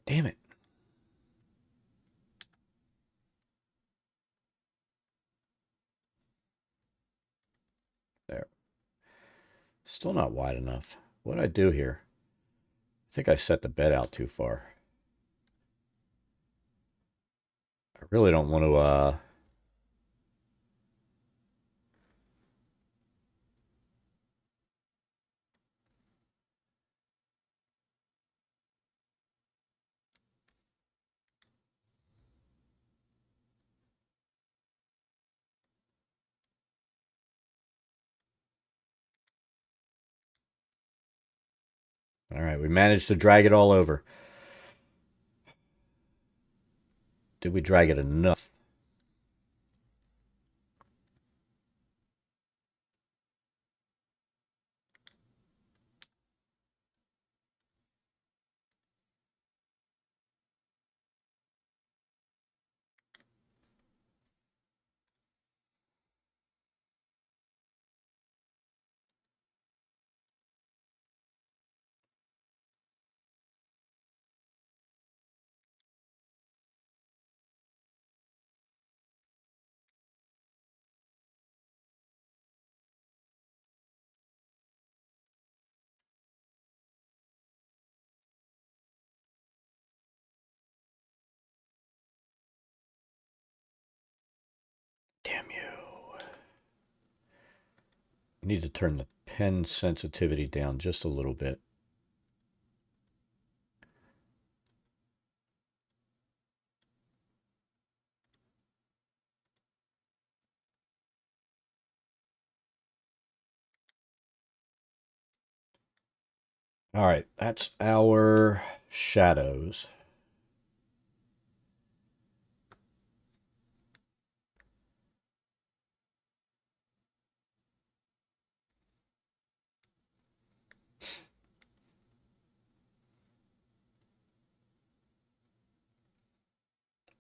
Damn it. There. Still not wide enough. What did I do here? I think I set the bed out too far. I really don't want to, all right, we managed to drag it all over. Did we drag it enough? Damn you. I need to turn the pen sensitivity down just a little bit. All right, that's our shadows.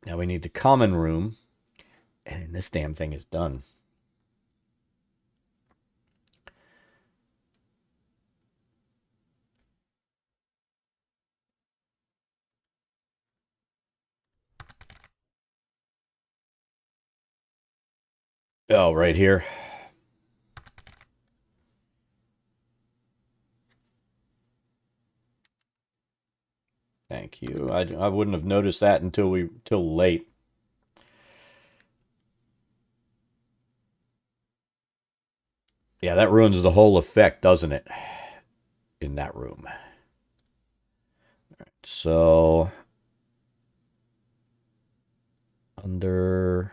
Now we need the common room, and this damn thing is done. Oh, right here. Thank you. I wouldn't have noticed that till late. Yeah, that ruins the whole effect, doesn't it? In that room. So under...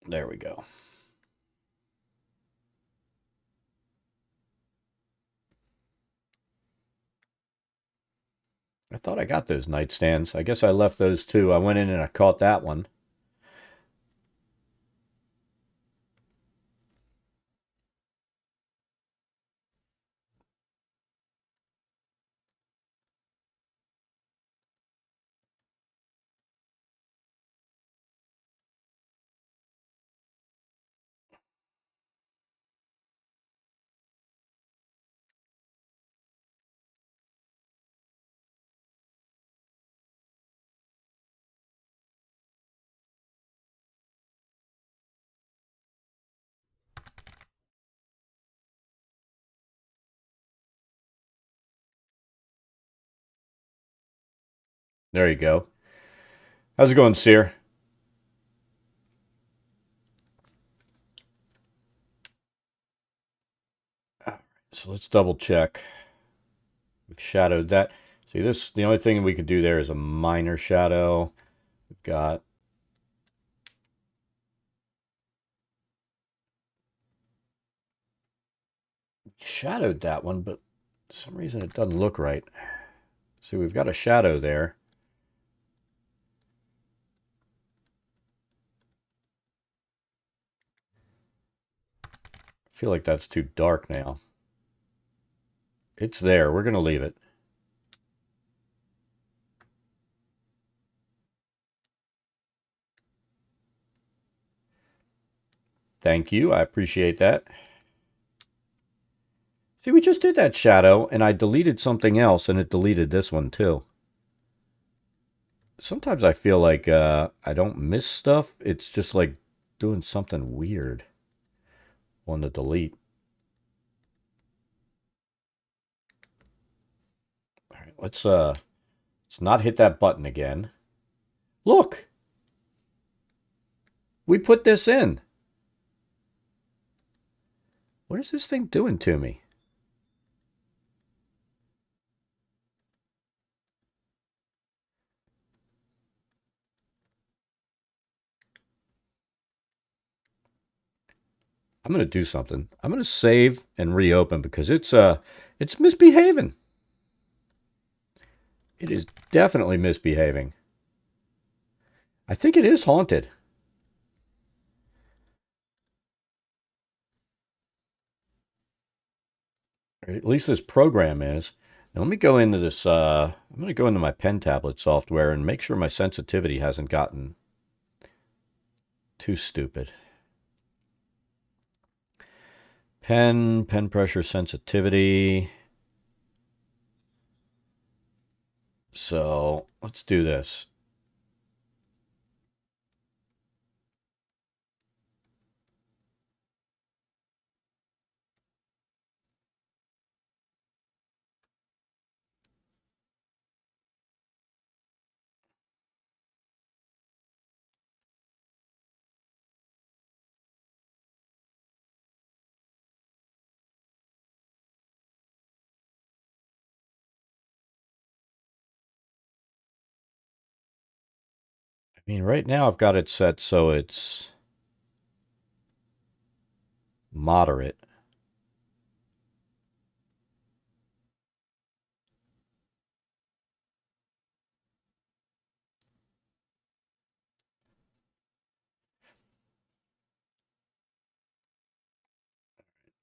There we go. I thought I got those nightstands. I guess I left those too. I went in and I caught that one. There you go. How's it going, Sear? So let's double check. We've shadowed that. See, this, the only thing we could do there is a minor shadow. We've got shadowed that one, but for some reason it doesn't look right. See, we've got a shadow there. I feel like that's too dark now. It's there. We're going to leave it. Thank you. I appreciate that. See, we just did that shadow, and I deleted something else, and it deleted this one too. Sometimes I feel like I don't miss stuff. It's just like doing something weird on the delete. All right, let's not hit that button again. Look, we put this in. What is this thing doing to me? I'm going to do something. I'm going to save and reopen because it's misbehaving. It is definitely misbehaving. I think it is haunted. Or at least this program is. Now let me go into this. I'm going to go into my pen tablet software and make sure my sensitivity hasn't gotten too stupid. Pen pressure sensitivity. So let's do this. I mean, right now I've got it set so it's moderate.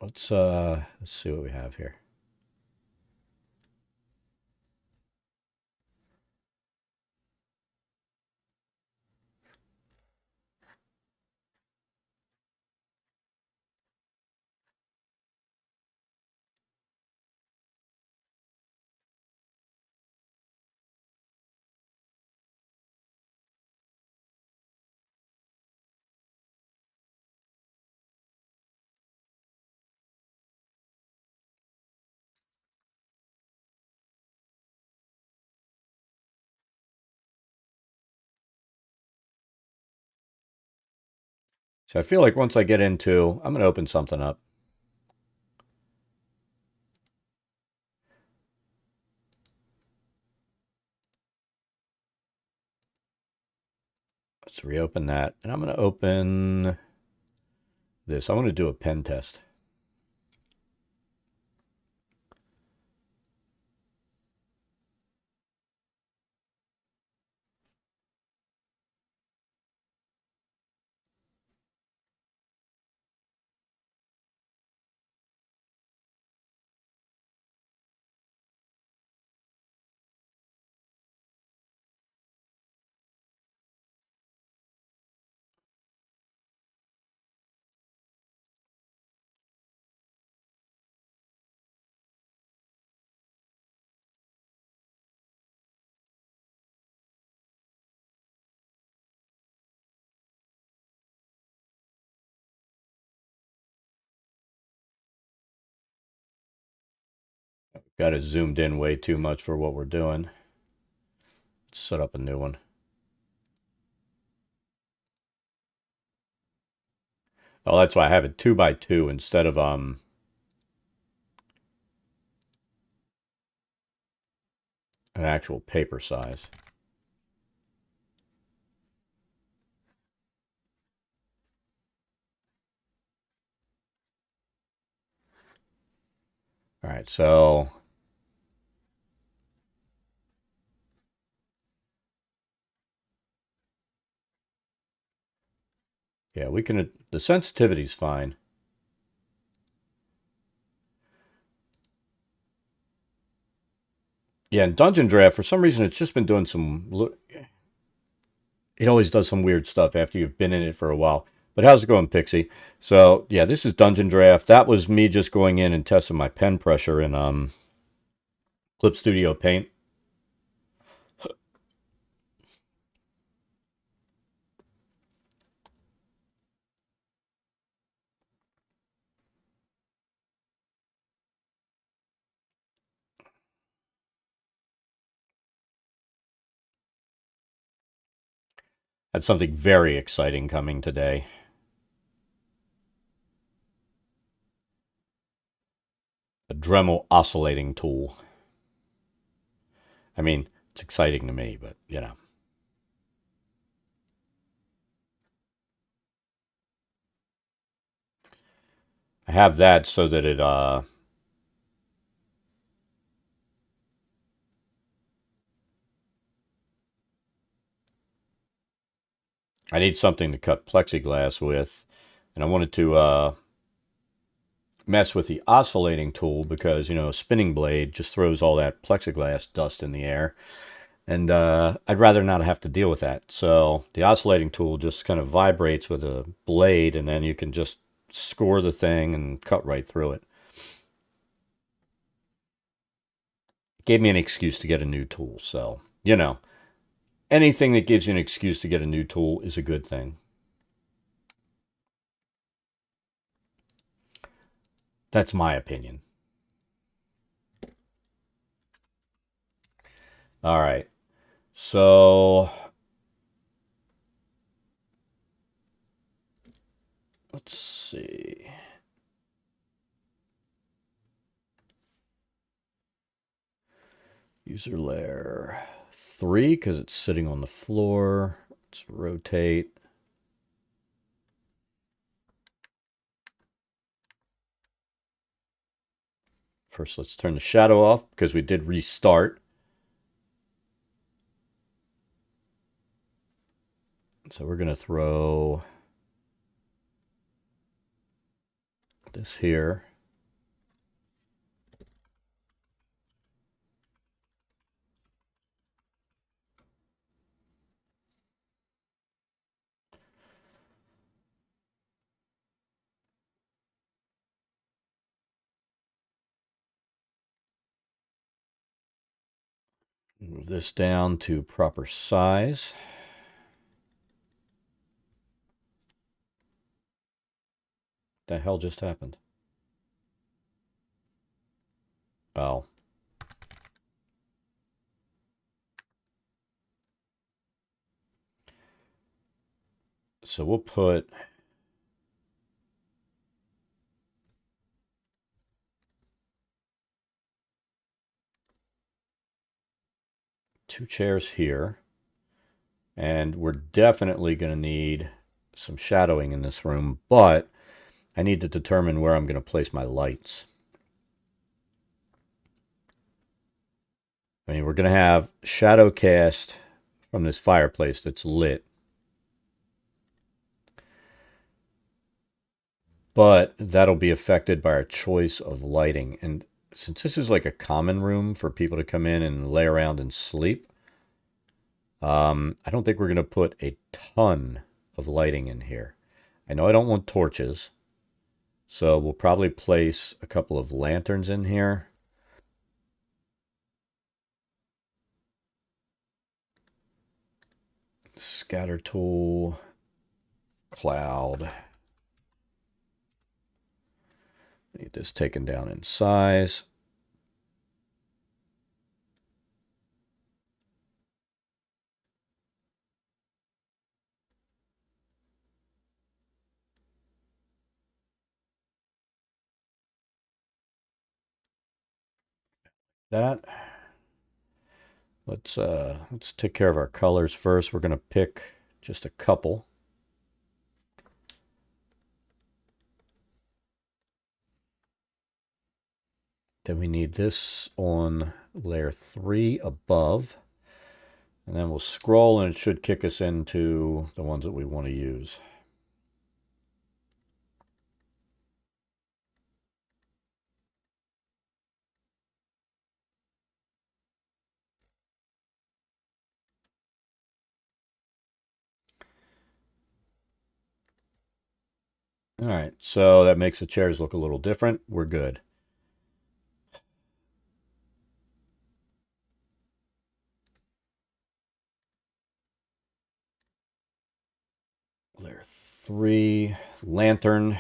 Let's see what we have here. So I feel like once I get into, I'm going to open something up. Let's reopen that. And I'm going to open this. I want to do a pen test. Got it zoomed in way too much for what we're doing. Let's set up a new one. Oh, that's why I have it 2x2 instead of an actual paper size. All right, so yeah, we can, the sensitivity's fine. Yeah, in Dungeon Draft, for some reason, it's just been doing some, it always does some weird stuff after you've been in it for a while. But how's it going, Pixie? So yeah, this is Dungeon Draft. That was me just going in and testing my pen pressure in Clip Studio Paint. Had something very exciting coming today. A Dremel oscillating tool. I mean, it's exciting to me, but you know. I have that so that it I need something to cut plexiglass with, and I wanted to mess with the oscillating tool because, you know, a spinning blade just throws all that plexiglass dust in the air. And I'd rather not have to deal with that. So the oscillating tool just kind of vibrates with a blade, and then you can just score the thing and cut right through it. It gave me an excuse to get a new tool. So, you know, anything that gives you an excuse to get a new tool is a good thing. That's my opinion. All right. So let's see. User layer 3 because it's sitting on the floor. Let's rotate. First, let's turn the shadow off because we did restart. So we're going to throw this here. Move this down to proper size. What the hell just happened? Oh. So we'll put 2 chairs here. And we're definitely going to need some shadowing in this room, but I need to determine where I'm going to place my lights. I mean, we're going to have shadow cast from this fireplace that's lit. But that'll be affected by our choice of lighting. And since this is like a common room for people to come in and lay around and sleep, I don't think we're going to put a ton of lighting in here. I know I don't want torches, so we'll probably place a couple of lanterns in here. Scatter tool, cloud. Need this taken down in size. That. Let's take care of our colors first. We're going to pick just a couple. Then we need this on layer 3 above. And then we'll scroll and it should kick us into the ones that we want to use. All right, so that makes the chairs look a little different. We're good. Layer 3, lantern.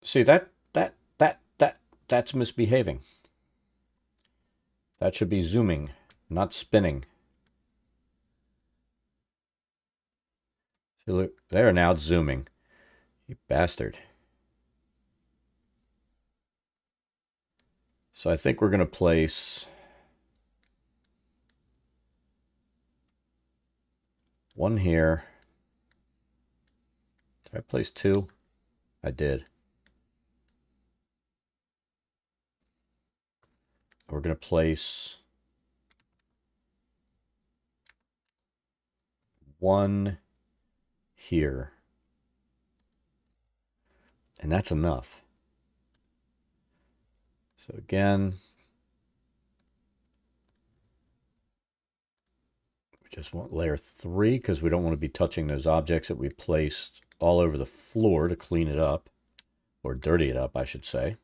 See, that's misbehaving. That should be zooming, not spinning. See, look, there, now it's zooming. You bastard. So I think we're going to place one here. Did I place 2? I did. We're going to place one here. And that's enough. So again, we just want layer 3 because we don't want to be touching those objects that we placed all over the floor to clean it up, or dirty it up, I should say.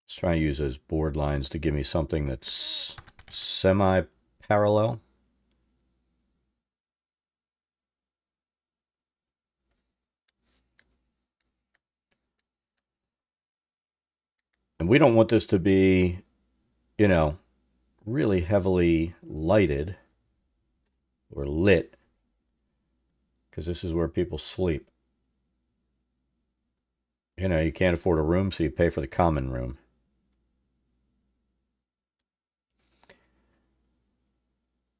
Let's try and use those board lines to give me something that's semi-parallel. And we don't want this to be, you know, really heavily lighted or lit, because this is where people sleep. You know, you can't afford a room, so you pay for the common room.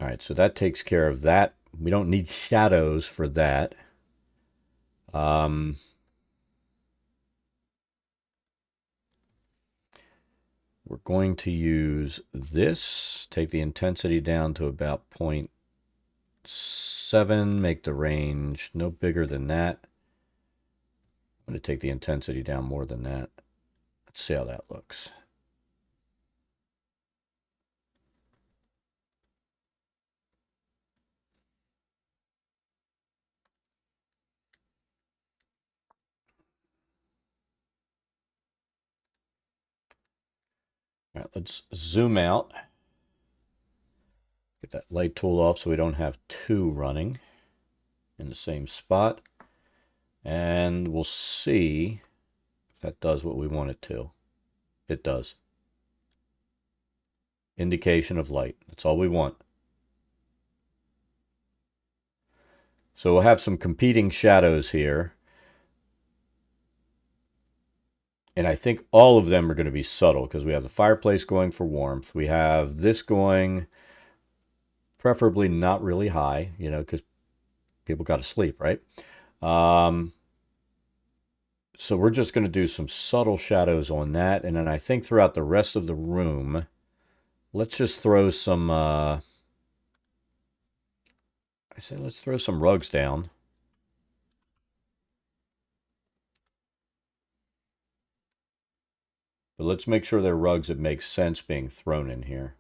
All right, so that takes care of that. We don't need shadows for that. We're going to use this, take the intensity down to about 0.7, make the range no bigger than that. I'm going to take the intensity down more than that. Let's see how that looks. All right, let's zoom out. Get that light tool off so we don't have two running in the same spot. And we'll see if that does what we want it to. It does. Indication of light. That's all we want. So we'll have some competing shadows here. And I think all of them are going to be subtle because we have the fireplace going for warmth. We have this going preferably not really high, you know, because people got to sleep, right? So we're just going to do some subtle shadows on that. And then I think throughout the rest of the room, let's just throw some, let's throw some rugs down. But let's make sure they're rugs that make sense being thrown in here.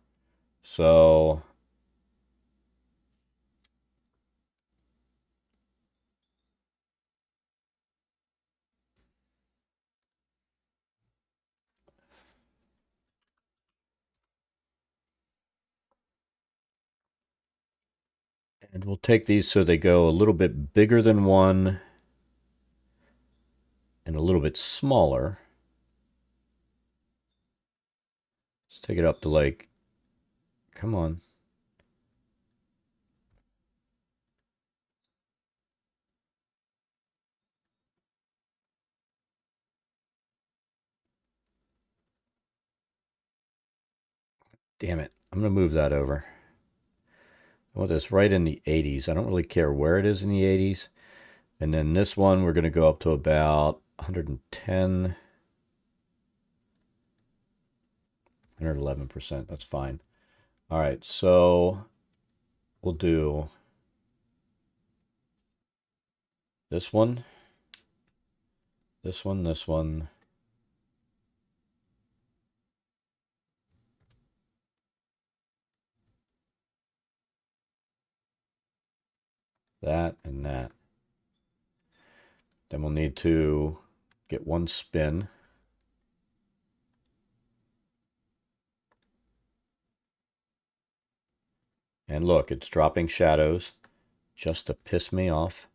So and we'll take these so they go a little bit bigger than one and a little bit smaller. Let's take it up to like, come on. Damn it. I'm going to move that over. I want this right in the 80s. I don't really care where it is in the 80s. And then this one, we're going to go up to about 110, 111%. That's fine. All right, so we'll do this one, this one, this one. That and that. Then we'll need to get one spin. And look, it's dropping shadows just to piss me off.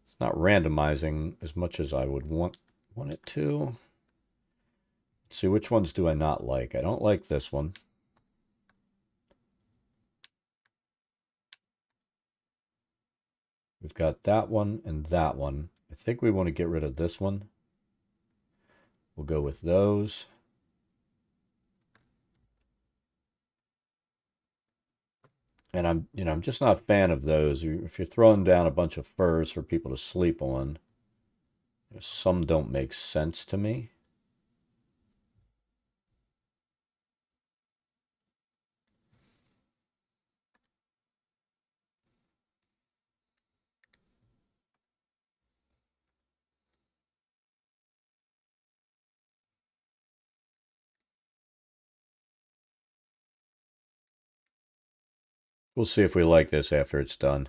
It's not randomizing as much as I would want it to. Let's see, which ones do I not like? I don't like this one. We've got that one and that one. I think we want to get rid of this one. We'll go with those. And I'm just not a fan of those. If you're throwing down a bunch of furs for people to sleep on, some don't make sense to me. We'll see if we like this after it's done.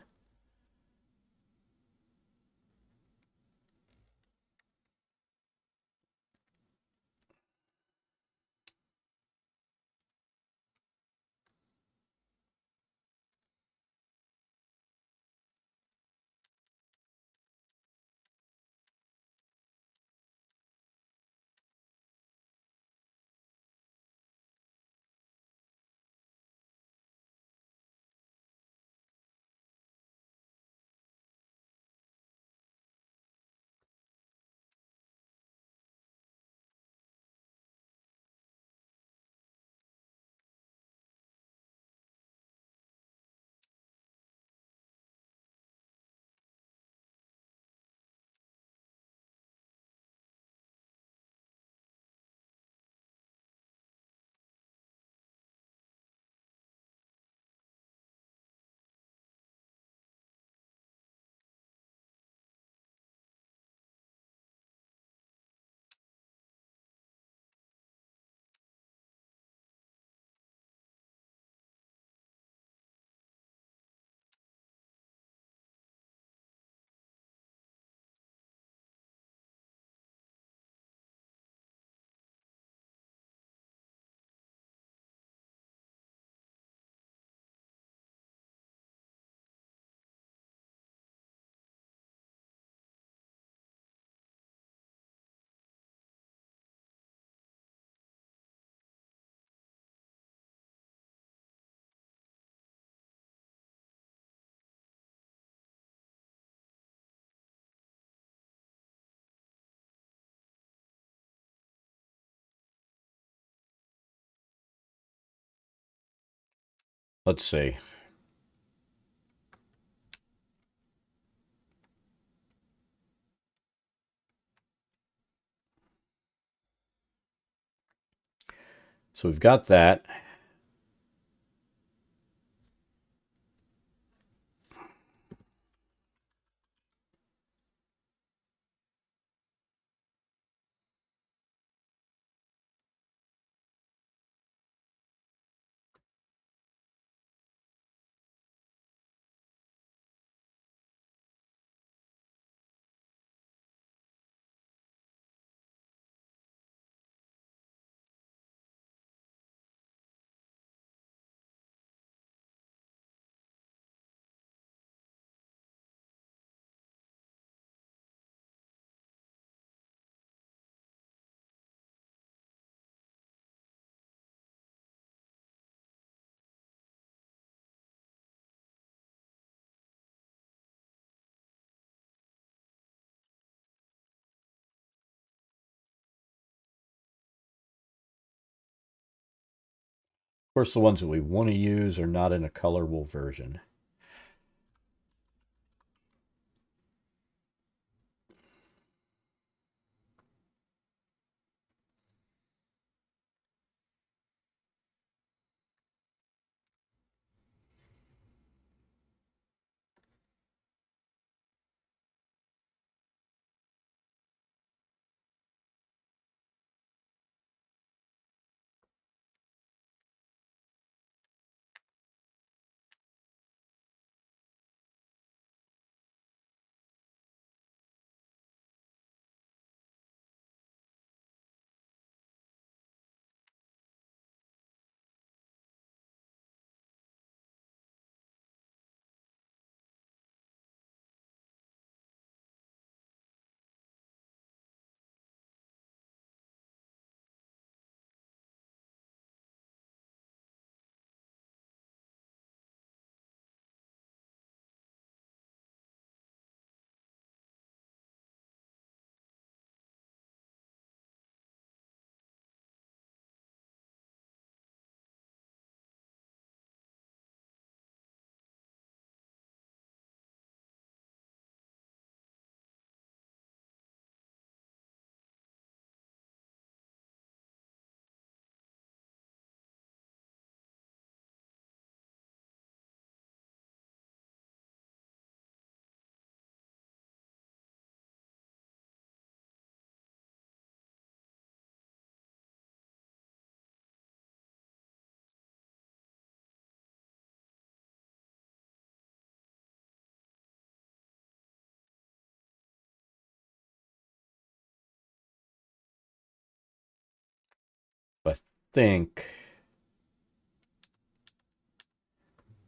Let's see. So we've got that. Of course, the ones that we want to use are not in a colorable version. I think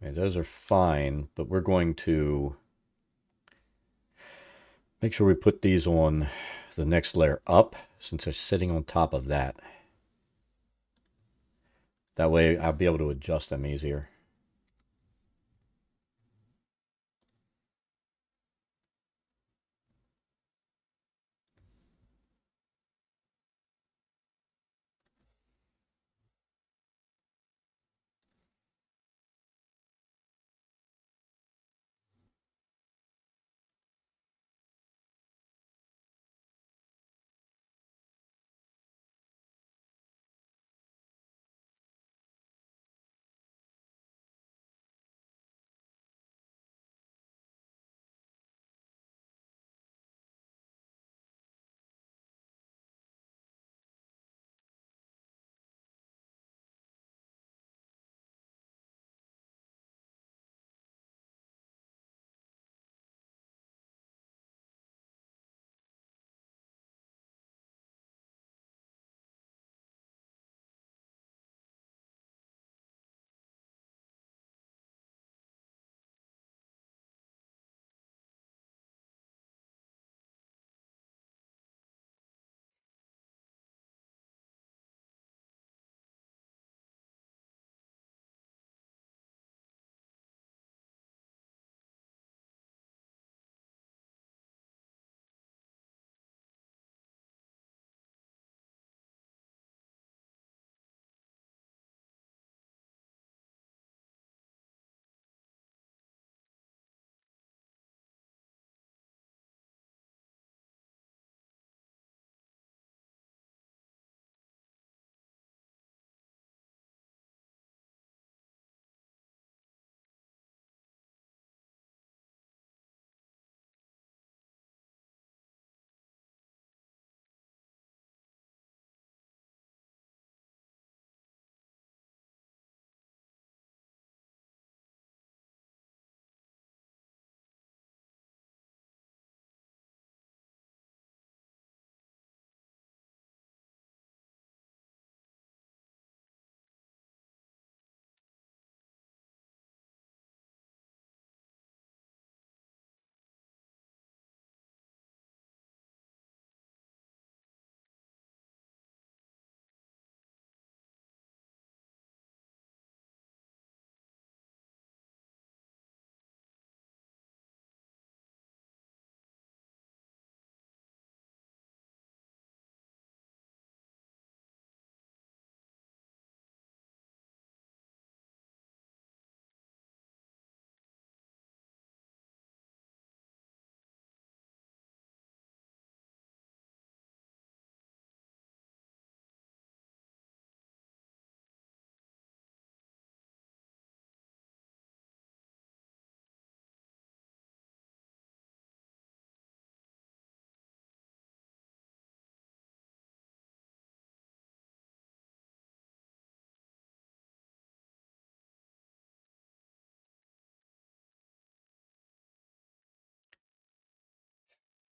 those are fine, but we're going to make sure we put these on the next layer up since they're sitting on top of that. That way I'll be able to adjust them easier.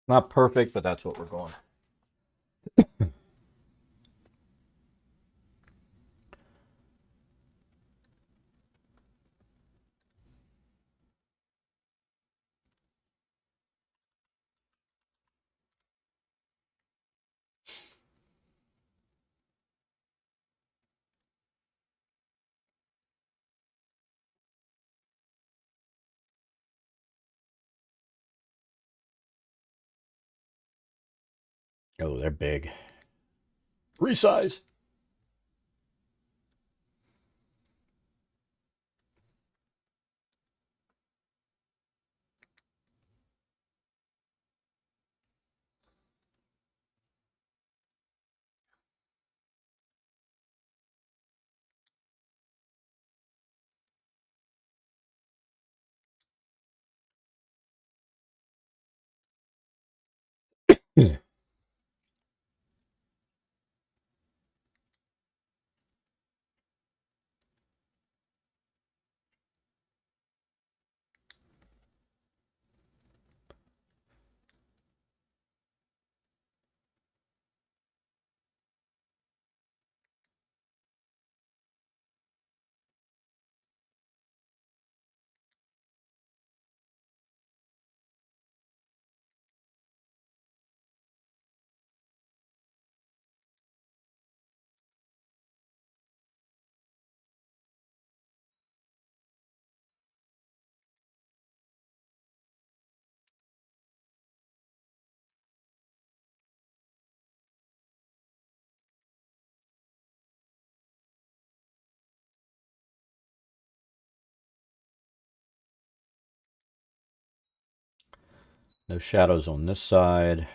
Not perfect, but that's what we're going. Oh, they're big. Resize. No shadows on this side.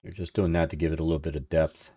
You're just doing that to give it a little bit of depth.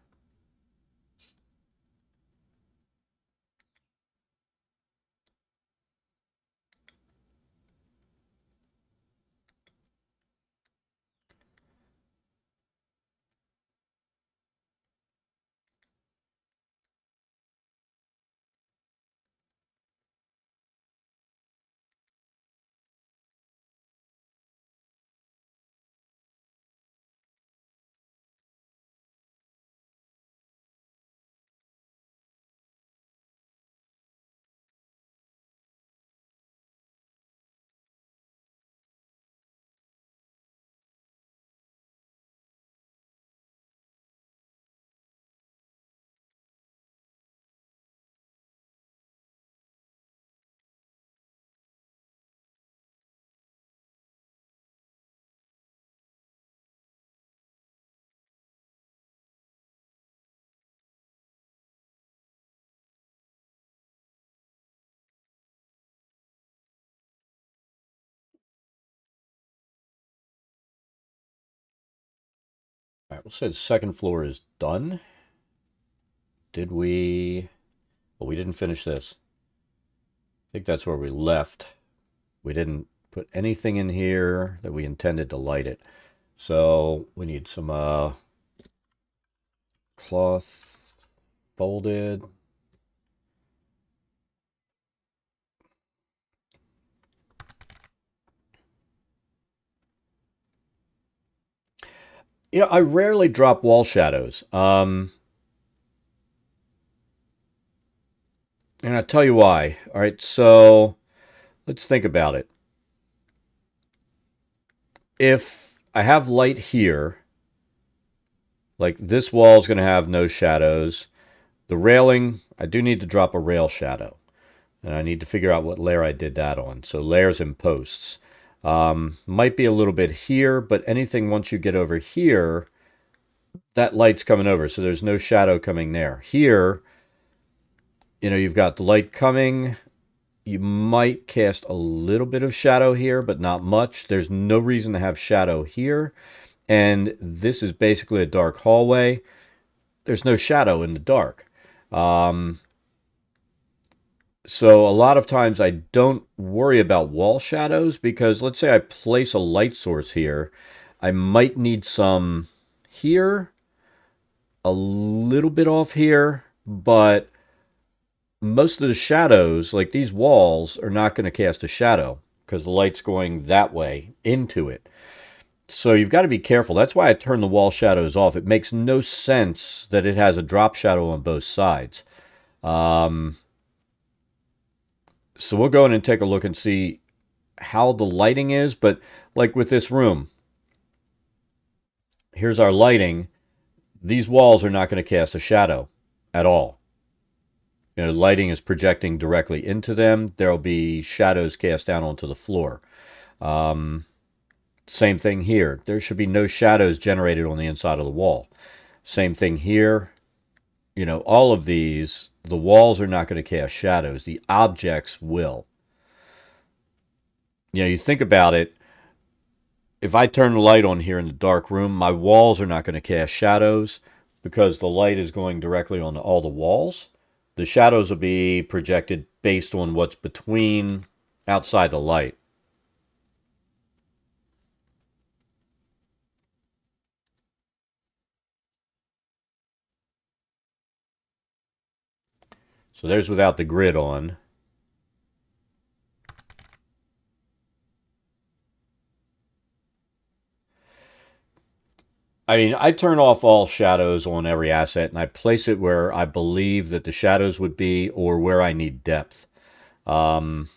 All right, we'll say the second floor is done. Did we? Well, we didn't finish this. I think that's where we left. We didn't put anything in here that we intended to light it. So we need some cloth folded. You know, I rarely drop wall shadows. And I'll tell you why. All right, so let's think about it. If I have light here, like this wall is going to have no shadows. The railing, I do need to drop a rail shadow. And I need to figure out what layer I did that on. So layers and posts. Might be a little bit here, but anything once you get over here, that light's coming over. So there's no shadow coming there. Here, you've got the light coming. You might cast a little bit of shadow here, but not much. There's no reason to have shadow here. And this is basically a dark hallway. There's no shadow in the dark. So a lot of times I don't worry about wall shadows because let's say I place a light source here. I might need some here, a little bit off here, but most of the shadows, like these walls, are not going to cast a shadow because the light's going that way into it. So you've got to be careful. That's why I turn the wall shadows off. It makes no sense that it has a drop shadow on both sides. So we'll go in and take a look and see how the lighting is. But like with this room, here's our lighting. These walls are not going to cast a shadow at all. Lighting is projecting directly into them. There'll be shadows cast down onto the floor. Same thing here. There should be no shadows generated on the inside of the wall. Same thing here. All of these, the walls are not going to cast shadows. The objects will. You think about it. If I turn the light on here in the dark room, my walls are not going to cast shadows because the light is going directly on all the walls. The shadows will be projected based on what's between outside the light. So there's without the grid on. I mean, I turn off all shadows on every asset and I place it where I believe that the shadows would be or where I need depth. Or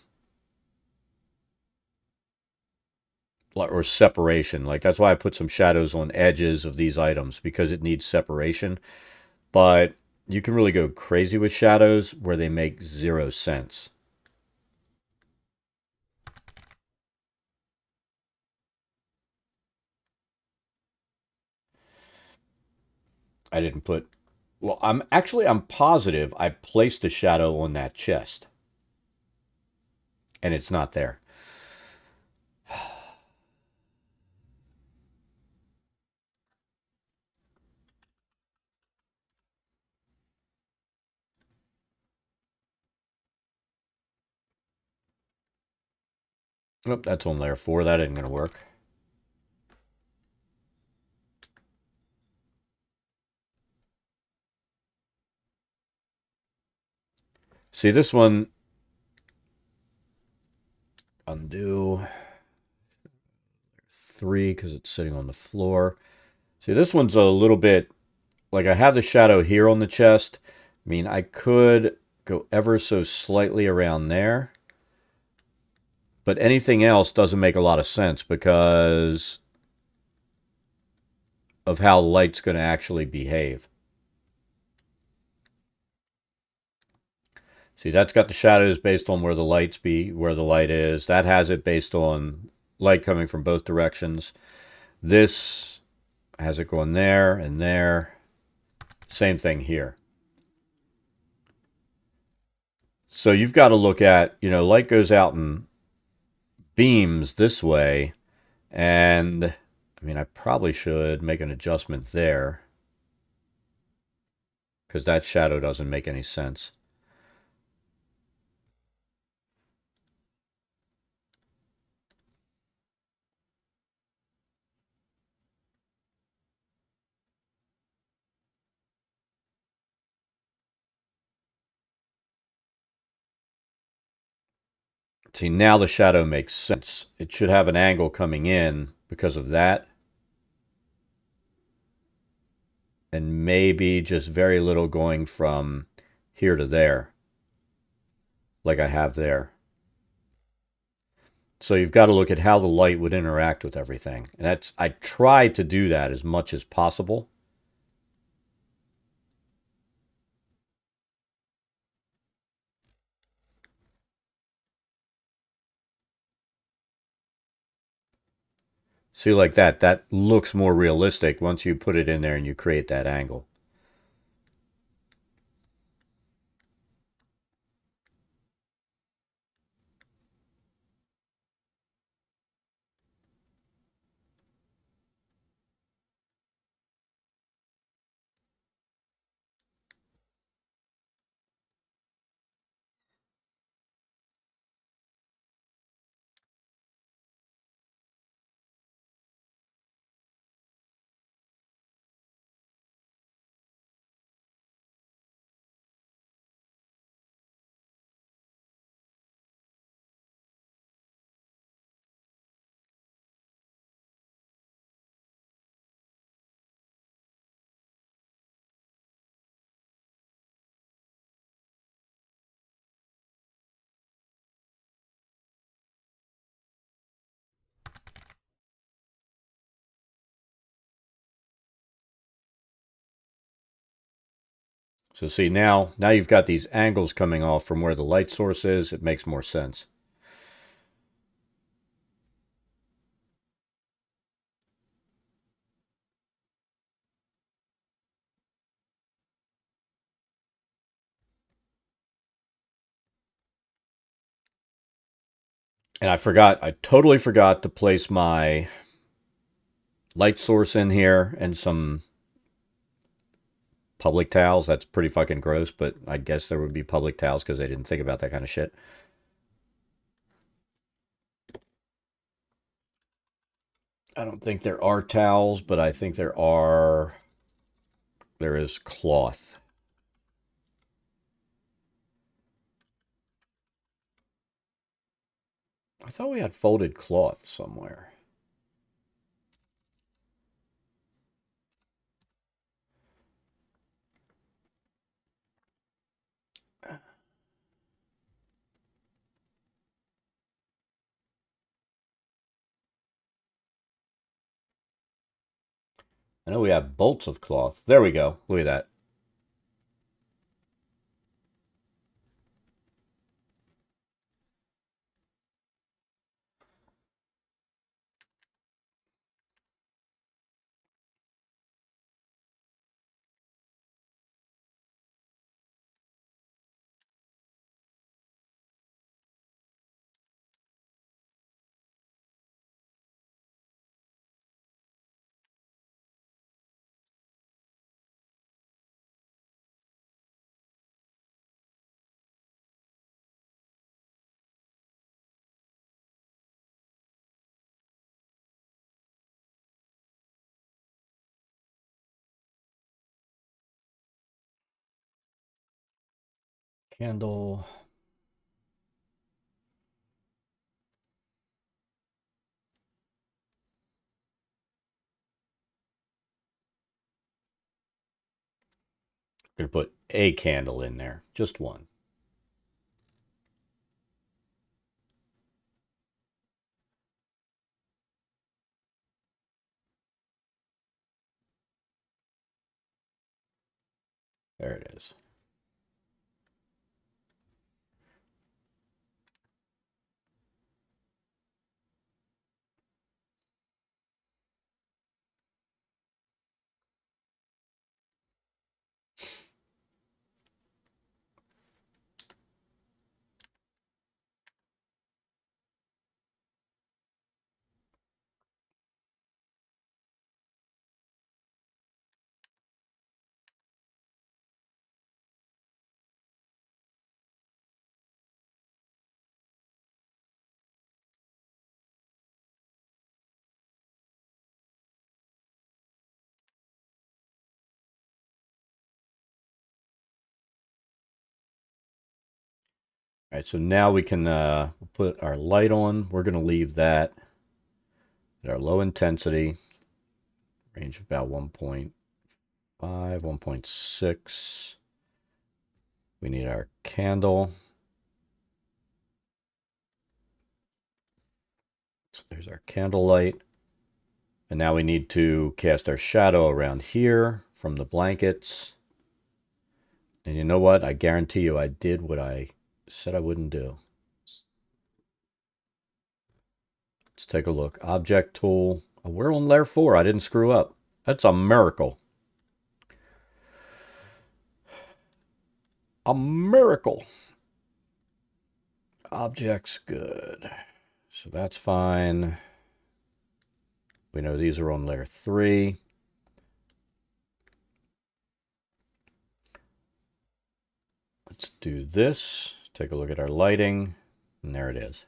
separation. Like that's why I put some shadows on edges of these items because it needs separation. But you can really go crazy with shadows where they make zero sense. I didn't put. Well, I'm positive I placed a shadow on that chest, and it's not there. Oh, that's on layer 4. That isn't going to work. See, this one, undo 3 because it's sitting on the floor. See, this one's a little bit, like I have the shadow here on the chest. I mean, I could go ever so slightly around there. But anything else doesn't make a lot of sense because of how light's going to actually behave. See, that's got the shadows based on where the light is. That has it based on light coming from both directions. This has it going there and there. Same thing here. So you've got to look at, light goes out in beams this way. And I mean, I probably should make an adjustment there because that shadow doesn't make any sense. See, now the shadow makes sense. It should have an angle coming in because of that. And maybe just very little going from here to there, like I have there. So you've got to look at how the light would interact with everything. And I try to do that as much as possible. See, like that looks more realistic once you put it in there and you create that angle. So see, now you've got these angles coming off from where the light source is. It makes more sense. And I totally forgot to place my light source in here and some public towels. That's pretty fucking gross, but I guess there would be public towels because they didn't think about that kind of shit. I don't think there are towels, but I think there is cloth. I thought we had folded cloth somewhere. I know we have bolts of cloth. There we go. Look at that. Candle. Gonna put a candle in there. Just one. There it is. All right, so now we can put our light on. We're going to leave that at our low intensity, range of about 1.5, 1.6. We need our candle. So there's our candlelight. And now we need to cast our shadow around here from the blankets. And you know what? I guarantee you I did what I said I wouldn't do. Let's take a look. Object tool. Oh, we're on layer 4. I didn't screw up. That's a miracle. A miracle. Objects, good. So that's fine. We know these are on layer 3. Let's do this. Take a look at our lighting. And there it is.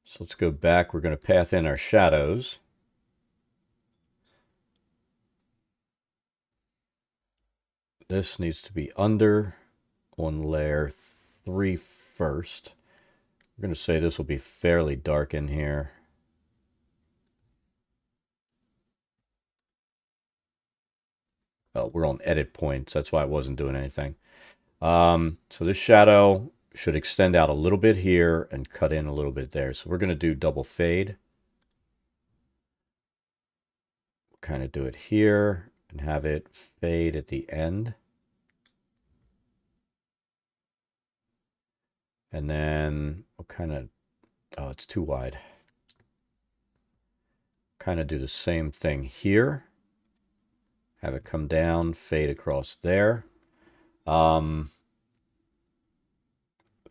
So let's go back. We're going to path in our shadows. This needs to be under on layer 3 first. We're going to say this will be fairly dark in here. Well, we're on edit points. That's why I wasn't doing anything. So this shadow should extend out a little bit here and cut in a little bit there. So we're going to do double fade. Kind of do it here and have it fade at the end. And then we'll kind of, oh, it's too wide. Kind of do the same thing here. Have it come down, fade across there.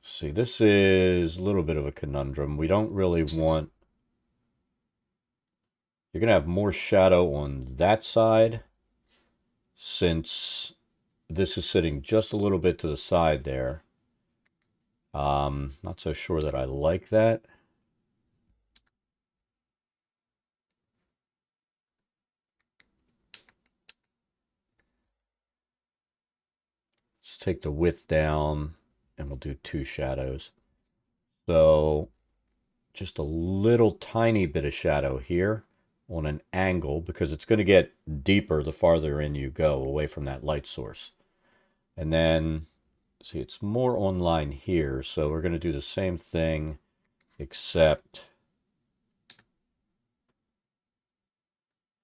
See, this is a little bit of a conundrum. We don't really want... You're going to have more shadow on that side since this is sitting just a little bit to the side there. Not so sure that I like that. Let's take the width down and we'll do 2 shadows. So just a little tiny bit of shadow here on an angle because it's going to get deeper the farther in you go away from that light source. And then, see, it's more on line here. So we're going to do the same thing except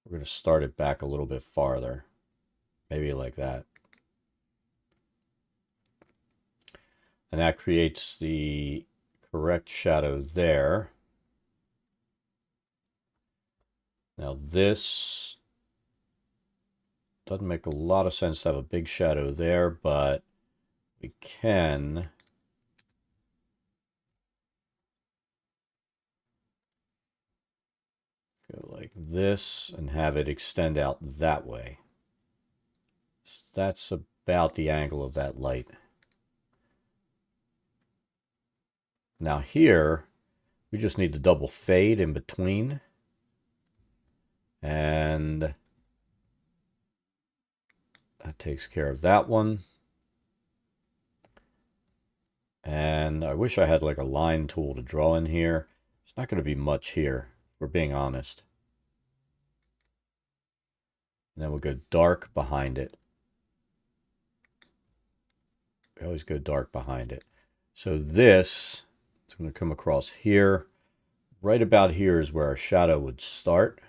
we're going to start it back a little bit farther. Maybe like that. And that creates the correct shadow there. Now this doesn't make a lot of sense to have a big shadow there, but we can go like this and have it extend out that way. So that's about the angle of that light. Now here, we just need to double fade in between. And that takes care of that one. And I wish I had like a line tool to draw in here. It's not going to be much here, if we're being honest. And then we'll go dark behind it. We always go dark behind it. So this, it's going to come across here. Right about here is where our shadow would start.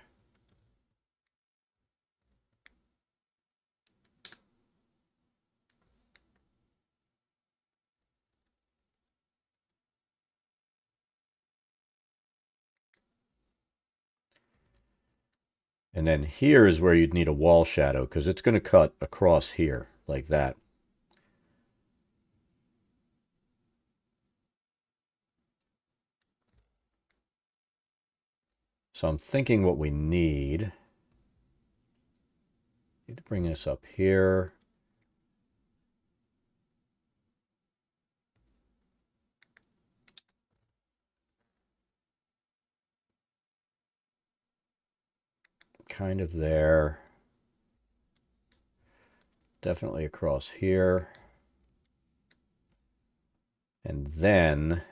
And then here is where you'd need a wall shadow because it's going to cut across here like that. So I'm thinking what we need to bring this up here. Kind of there. Definitely across here. And then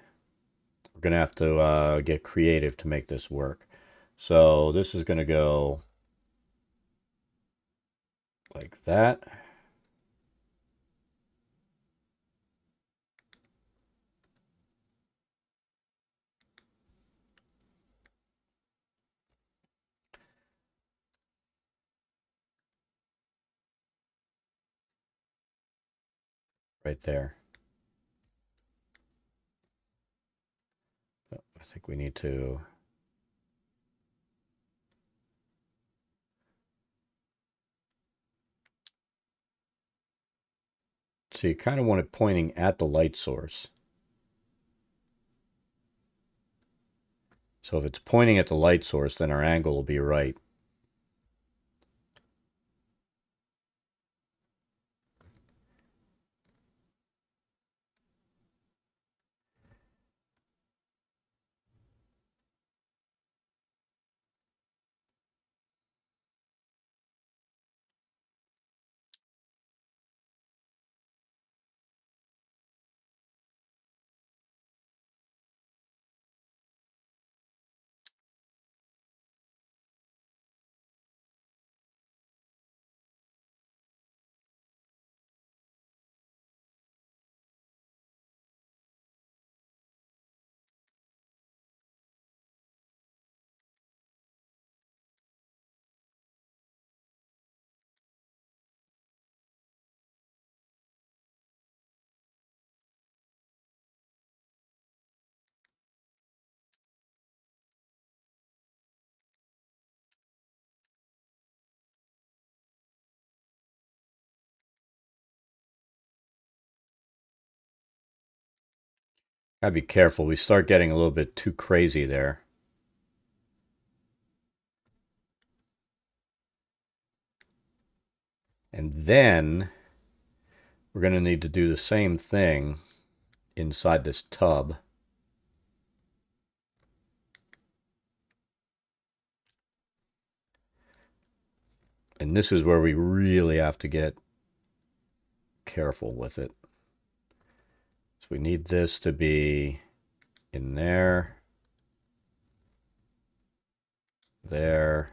we're going to have to get creative to make this work. So this is going to go like that. right there. I think we need to... So you kind of want it pointing at the light source. So if it's pointing at the light source, then our angle will be right. Gotta be careful. We start getting a little bit too crazy there. And then we're going to need to do the same thing inside this tub. And this is where we really have to get careful with it. So we need this to be in there, there.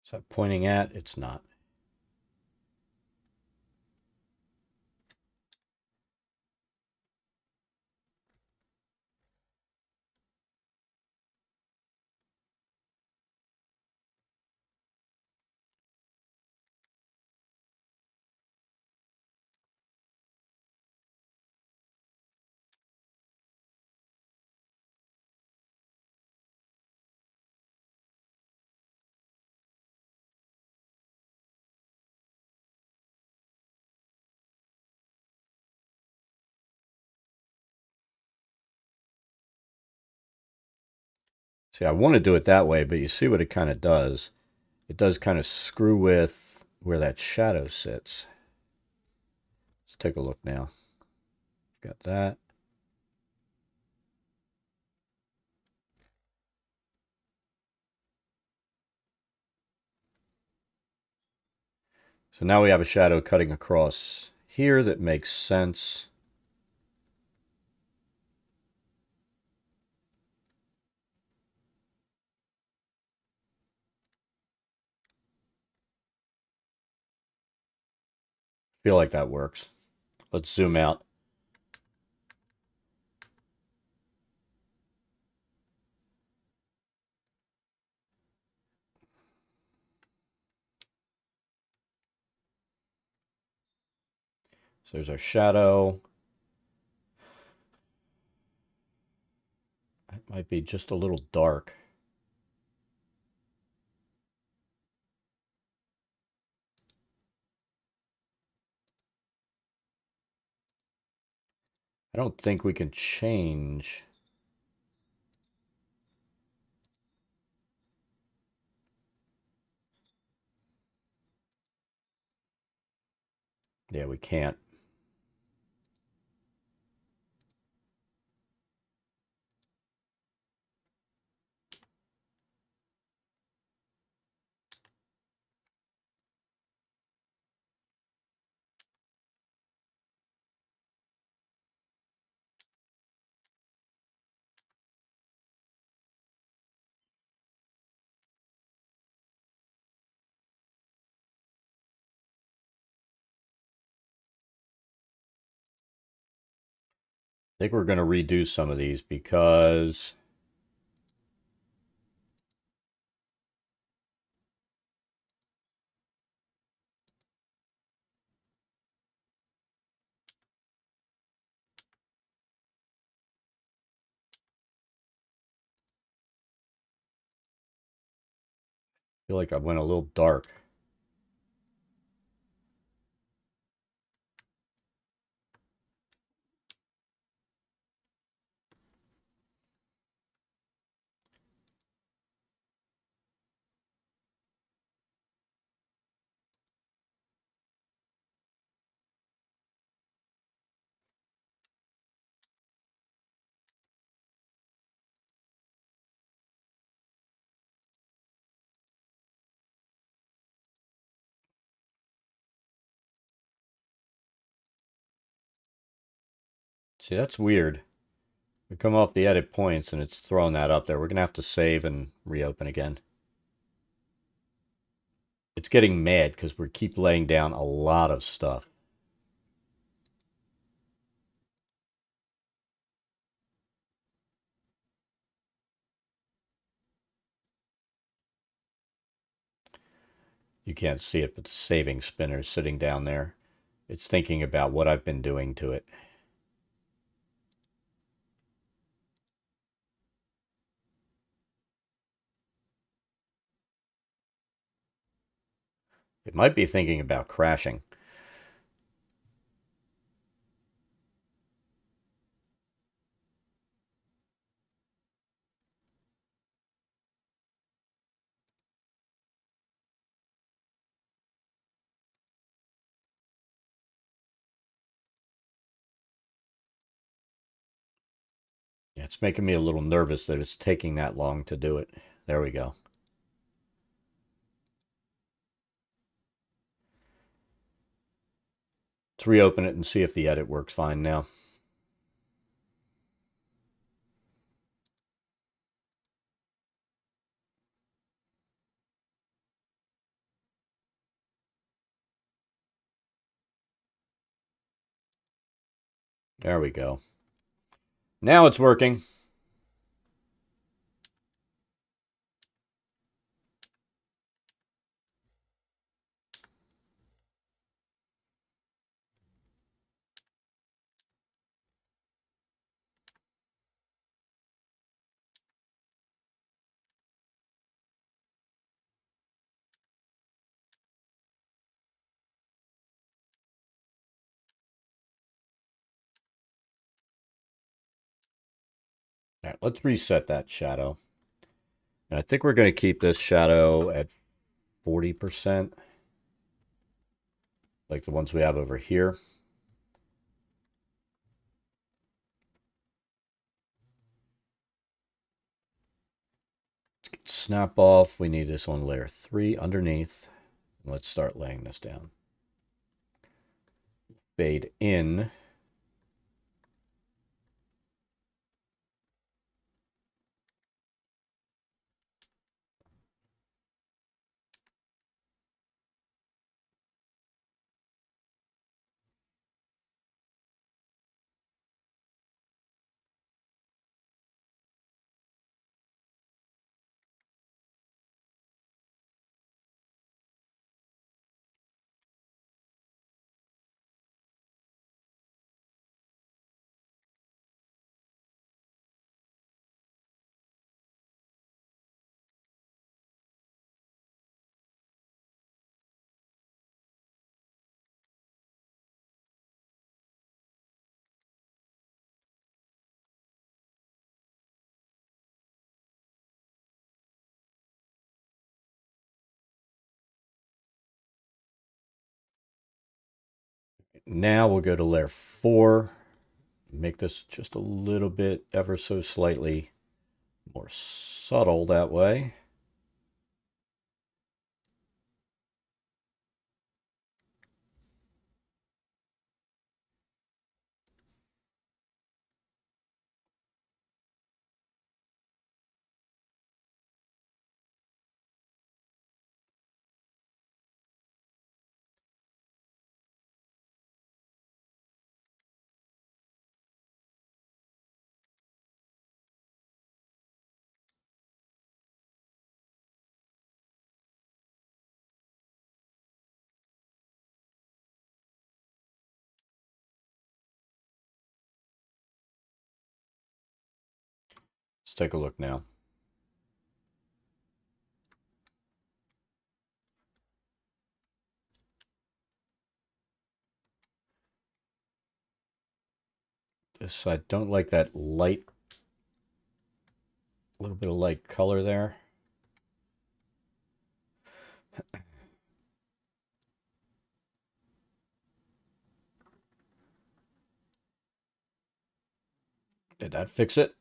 Is that pointing at? It's not. See, I want to do it that way, but you see what it kind of does. It does kind of screw with where that shadow sits. Let's take a look now. Got that. So now we have a shadow cutting across here that makes sense. Feel like that works. Let's zoom out. So there's our shadow. It might be just a little dark. I don't think we can change. Yeah, we can't. I think we're going to redo some of these because I feel like I went a little dark. See, that's weird. We come off the edit points and it's throwing that up there. We're going to have to save and reopen again. It's getting mad because we keep laying down a lot of stuff. You can't see it, but the saving spinner is sitting down there. It's thinking about what I've been doing to it. It might be thinking about crashing. Yeah, it's making me a little nervous that it's taking that long to do it. There we go. Let's reopen it and see if the edit works fine now. There we go. Now it's working. All right, let's reset that shadow. And I think we're going to keep this shadow at 40%, like the ones we have over here. Snap off. We need this on layer 3 underneath. Let's start laying this down. Fade in. Now we'll go to layer 4. Make this just a little bit, ever so slightly more subtle that way. take a look now. This, I don't like that light, a little bit of light color there. Did that fix it?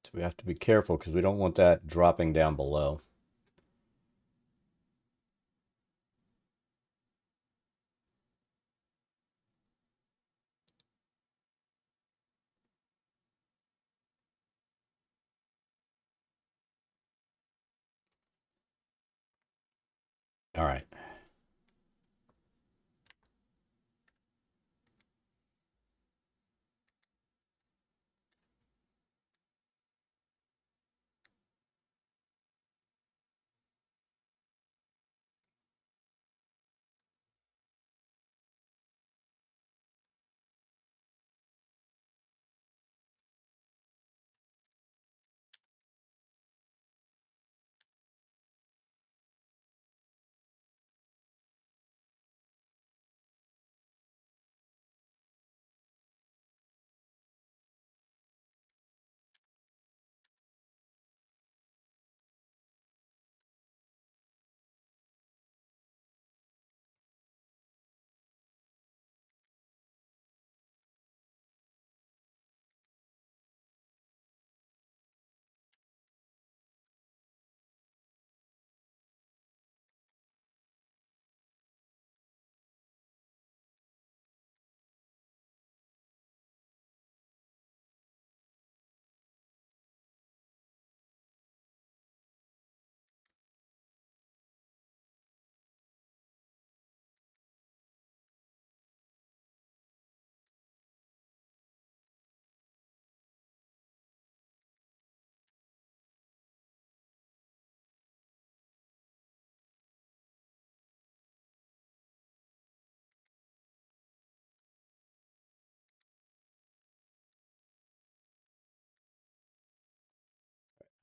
So we have to be careful because we don't want that dropping down below. All right.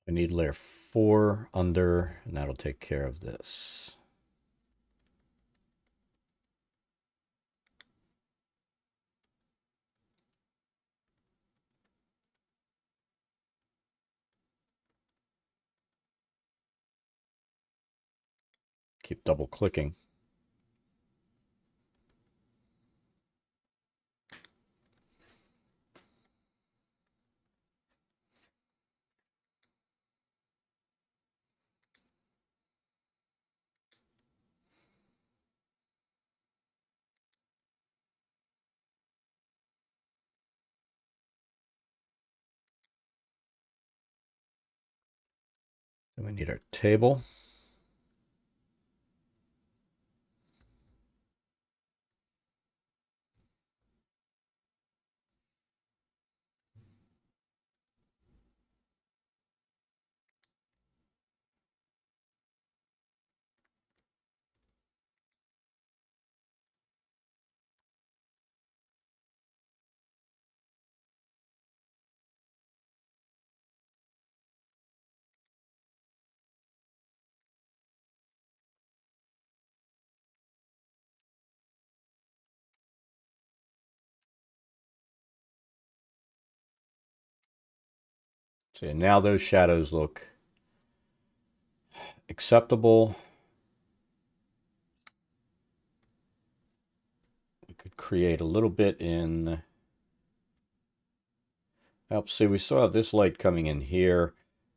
I need layer 4 under, and that'll take care of this. Keep double clicking. Then we need our table. So now those shadows look acceptable. We could create a little bit in. Well, see, we saw this light coming in here.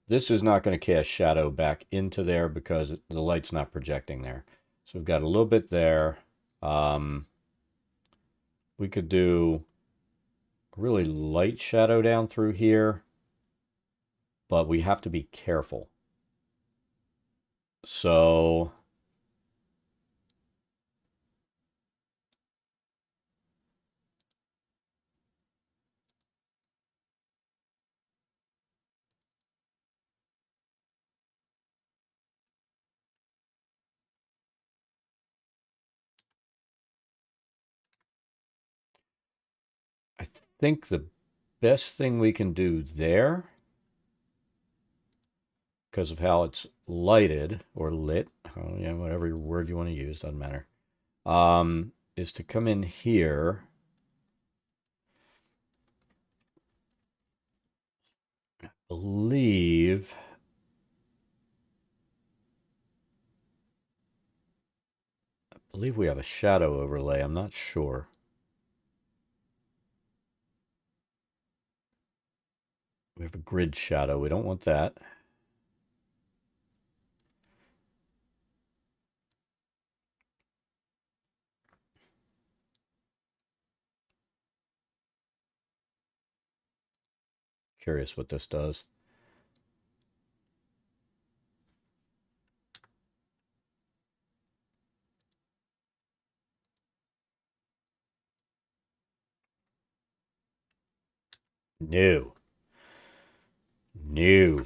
This is not going to cast shadow back into there because the light's not projecting there. So we've got a little bit there. We could do really light shadow down through here, but we have to be careful. So I think the best thing we can do there, because of how it's lighted or lit, oh, yeah, whatever word you want to use, doesn't matter, is to come in here. I believe we have a shadow overlay. I'm not sure. We have a grid shadow. We don't want that. Curious what this does. No. No.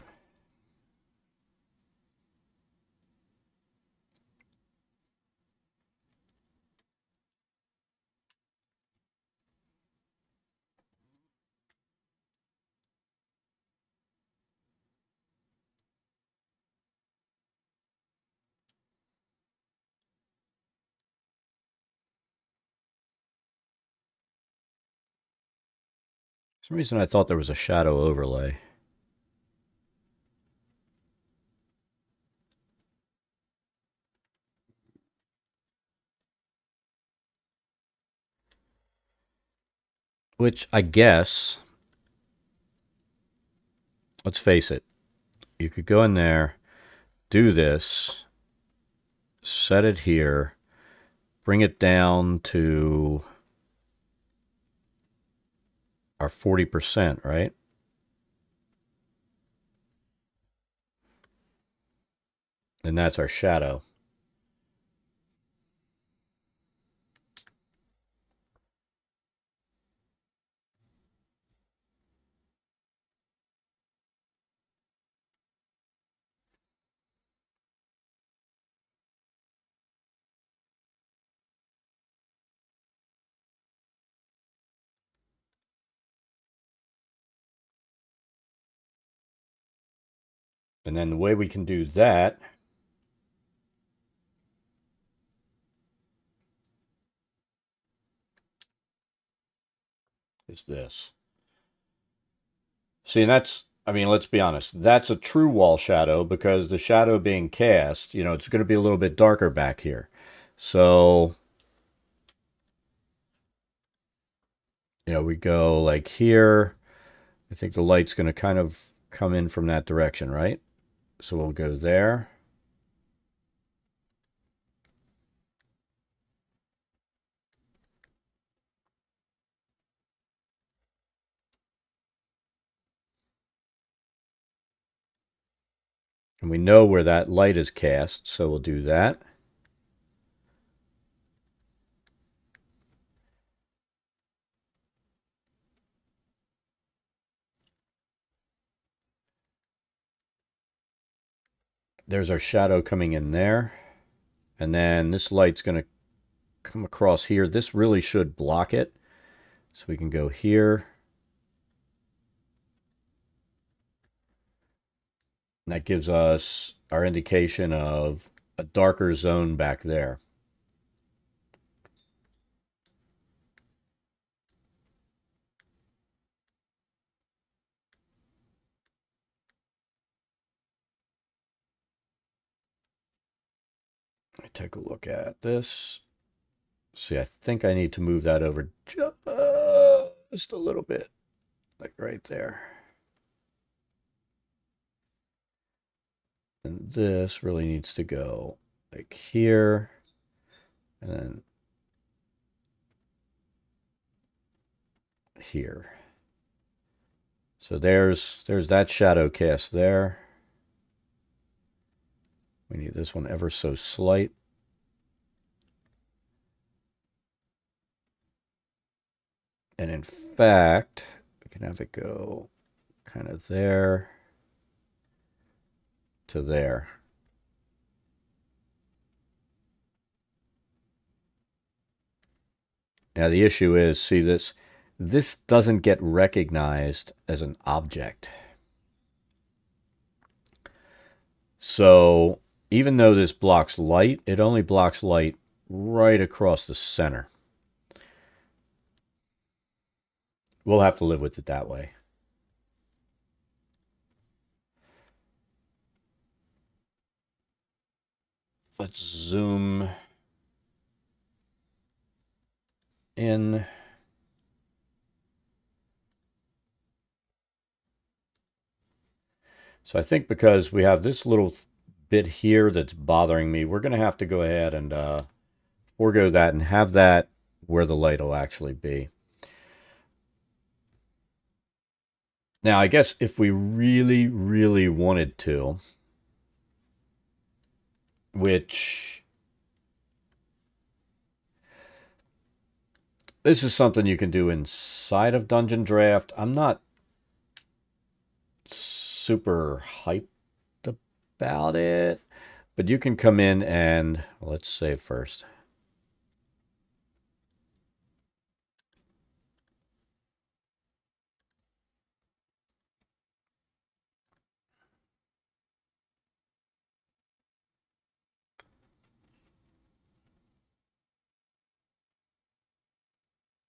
For some reason I thought there was a shadow overlay. Which I guess, let's face it, you could go in there, do this, set it here, bring it down to our 40%, right? And that's our shadow. And then the way we can do that is this. See, and that's, I mean, let's be honest, that's a true wall shadow because the shadow being cast, it's going to be a little bit darker back here. So, we go like here. I think the light's going to kind of come in from that direction, right? So we'll go there. And we know where that light is cast, so we'll do that. There's our shadow coming in there. And then this light's going to come across here. This really should block it. So we can go here. And that gives us our indication of a darker zone back there. Let me take a look at this. See, I think I need to move that over just a little bit, like right there. And this really needs to go like here, and then here. So there's that shadow cast there. We need this one ever so slight. And in fact, we can have it go kind of there to there. Now the issue is, see this doesn't get recognized as an object. So even though this blocks light, it only blocks light right across the center. We'll have to live with it that way. Let's zoom in. So I think because we have this little bit here that's bothering me, we're going to have to go ahead and forego that and have that where the light will actually be. Now, I guess if we really, really wanted to, which this is something you can do inside of Dungeon Draft. I'm not super hyped about it, but you can come in and let's save first.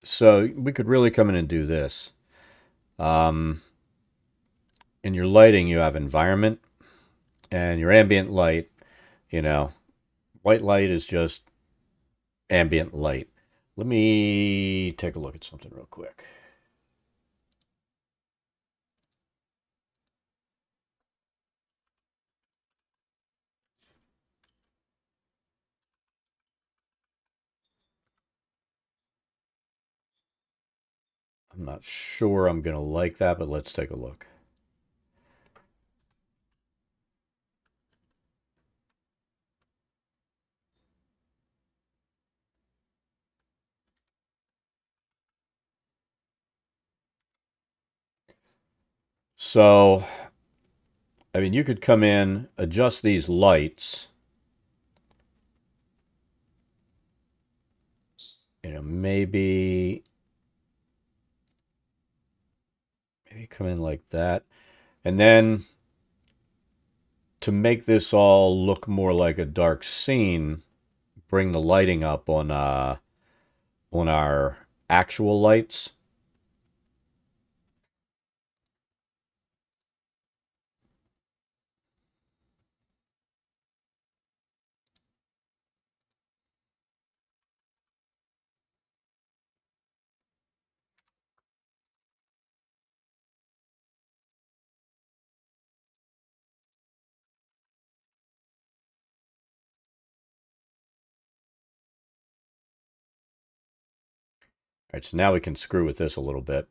So we could really come in and do this. In your lighting, you have environment and your ambient light. You know, white light is just ambient light. Let me take a look at something real quick. I'm not sure I'm going to like that, but let's take a look. So, I mean, you could come in, adjust these lights. You know, maybe come in like that. And then to make this all look more like a dark scene, bring the lighting up on our actual lights. All right, so now we can screw with this a little bit.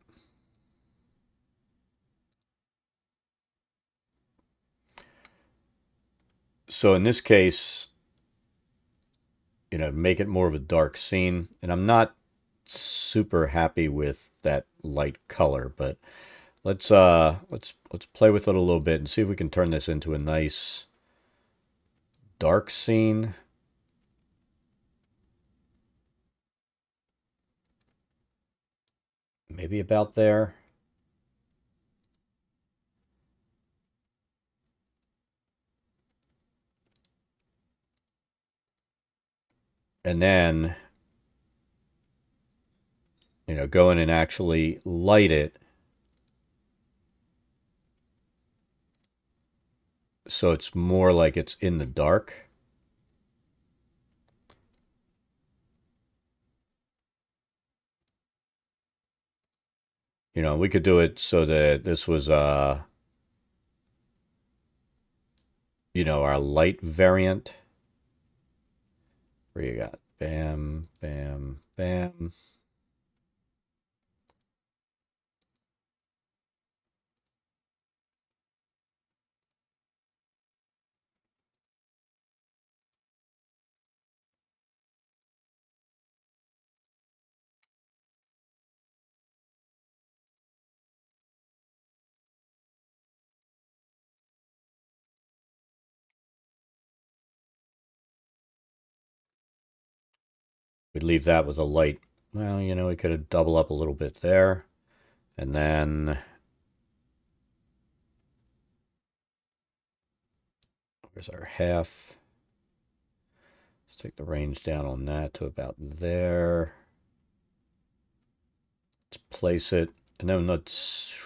So in this case, you know, make it more of a dark scene. And I'm not super happy with that light color, but let's play with it a little bit and see if we can turn this into a nice dark scene. Maybe about there. And then, you know, go in and actually light it so it's more like it's in the dark. You know, we could do it so that this was you know, our light variant. Where you got bam, bam, bam. We'd leave that with a light. Well, you know, we could have double up a little bit there. And then where's our half? Let's take the range down on that to about there. Let's place it. And then let's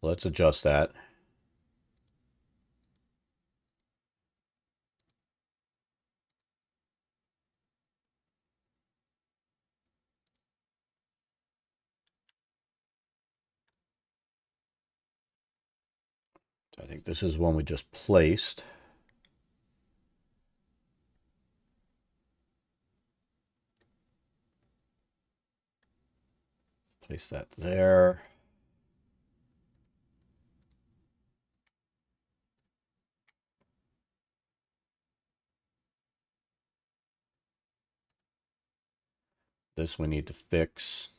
adjust that. So I think this is one we just placed. Place that there. This we need to fix.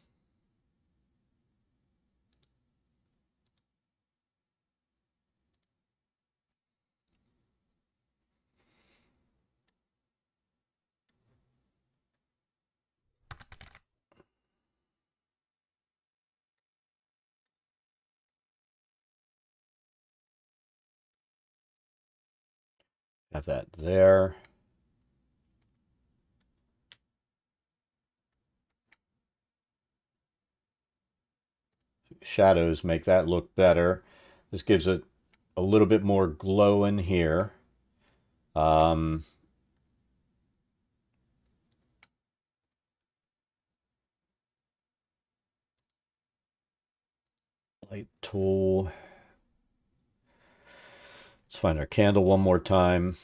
Have that there. Shadows make that look better. This gives it a little bit more glow in here. Light tool. Let's find our candle one more time.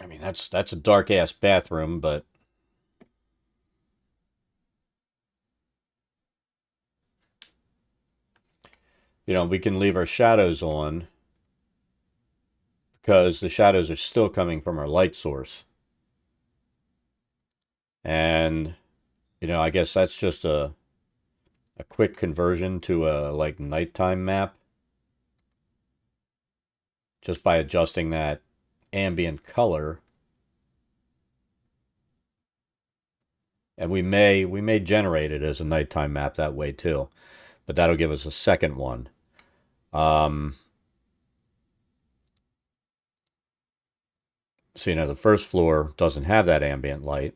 I mean, that's a dark ass bathroom, but you know, we can leave our shadows on because the shadows are still coming from our light source. And you know, I guess that's just a quick conversion to a like nighttime map just by adjusting that ambient color. And we may generate it as a nighttime map that way too, but that'll give us a second one. So you know, the first floor doesn't have that ambient light.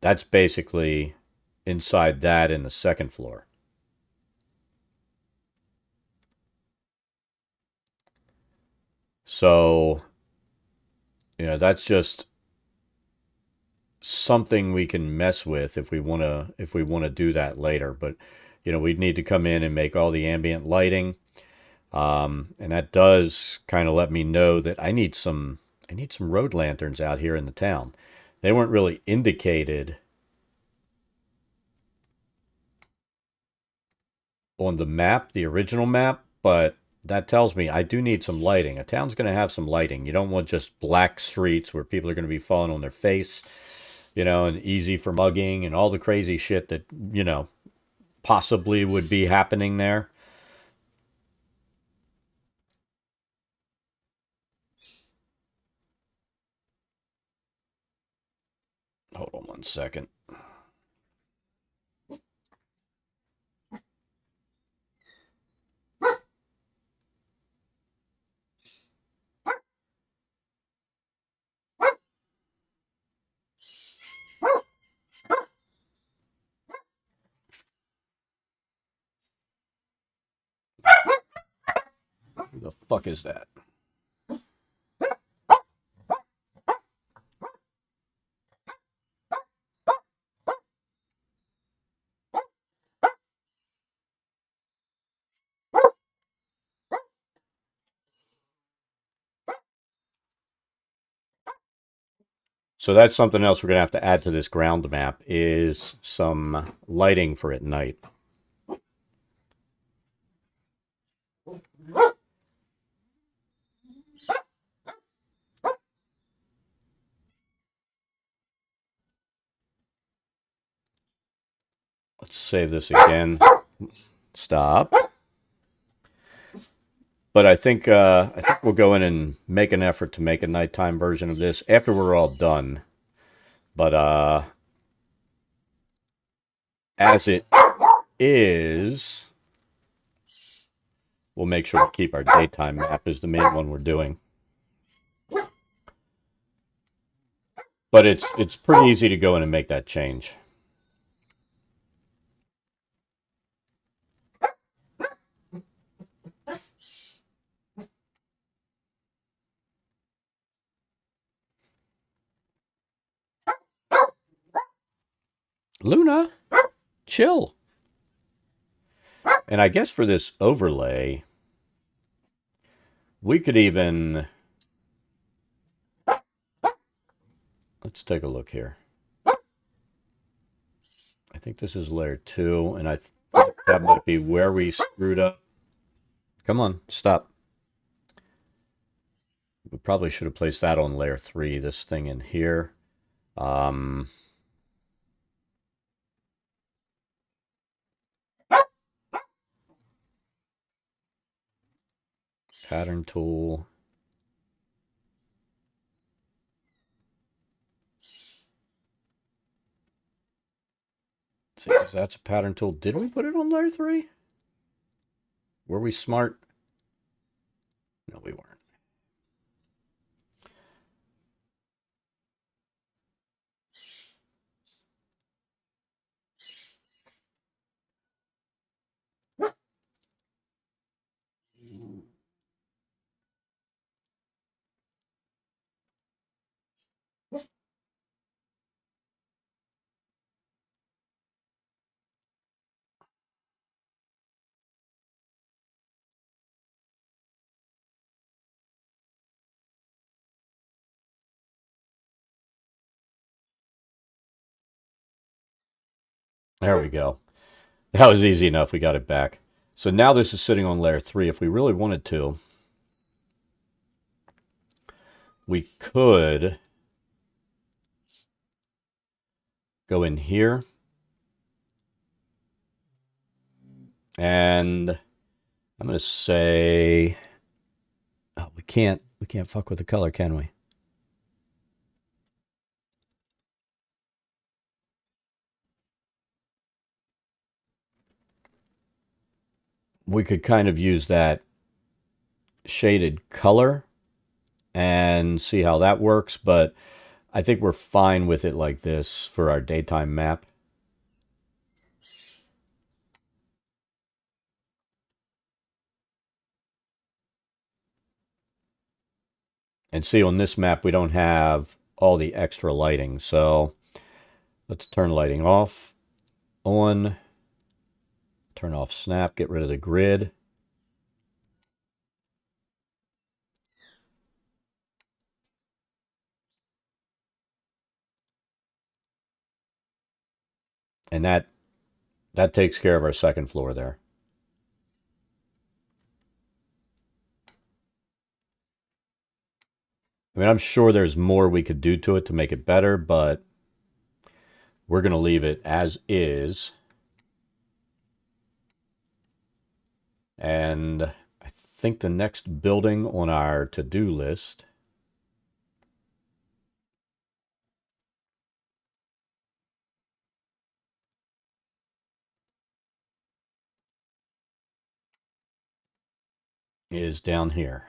That's basically inside that in the second floor. So, you know, that's just something we can mess with if we want to do that later. But, you know, we'd need to come in and make all the ambient lighting. And that does kind of let me know that I need some road lanterns out here in the town. They weren't really indicated on the map, the original map, but that tells me I do need some lighting. A town's going to have some lighting. You don't want just black streets where people are going to be falling on their face, you know, and easy for mugging and all the crazy shit that, you know, possibly would be happening there. Hold on one second. Who the fuck is that? So that's something else we're going to have to add to this ground map is some lighting for at night. Let's save this again. Stop. But I think we'll go in and make an effort to make a nighttime version of this after we're all done. But as it is, we'll make sure we keep our daytime map as the main one we're doing. But it's pretty easy to go in and make that change. Luna, chill. And I guess for this overlay, we could even... Let's take a look here. I think this is layer 2, and I think that might be where we screwed up. Come on, stop. We probably should have placed that on layer 3, this thing in here. Pattern tool. Let's see, that's a pattern tool. Did we put it on layer 3? Were we smart? No, we weren't. There we go. That was easy enough. We got it back. So now this is sitting on layer 3. If we really wanted to, we could go in here and I'm going to say, oh, we can't fuck with the color, can we? We could kind of use that shaded color and see how that works, but I think we're fine with it like this for our daytime map. And see, on this map, we don't have all the extra lighting. So let's turn lighting off, on, turn off snap, get rid of the grid. And that takes care of our second floor there. I mean, I'm sure there's more we could do to it to make it better, but we're going to leave it as is. And I think the next building on our to-do list is down here.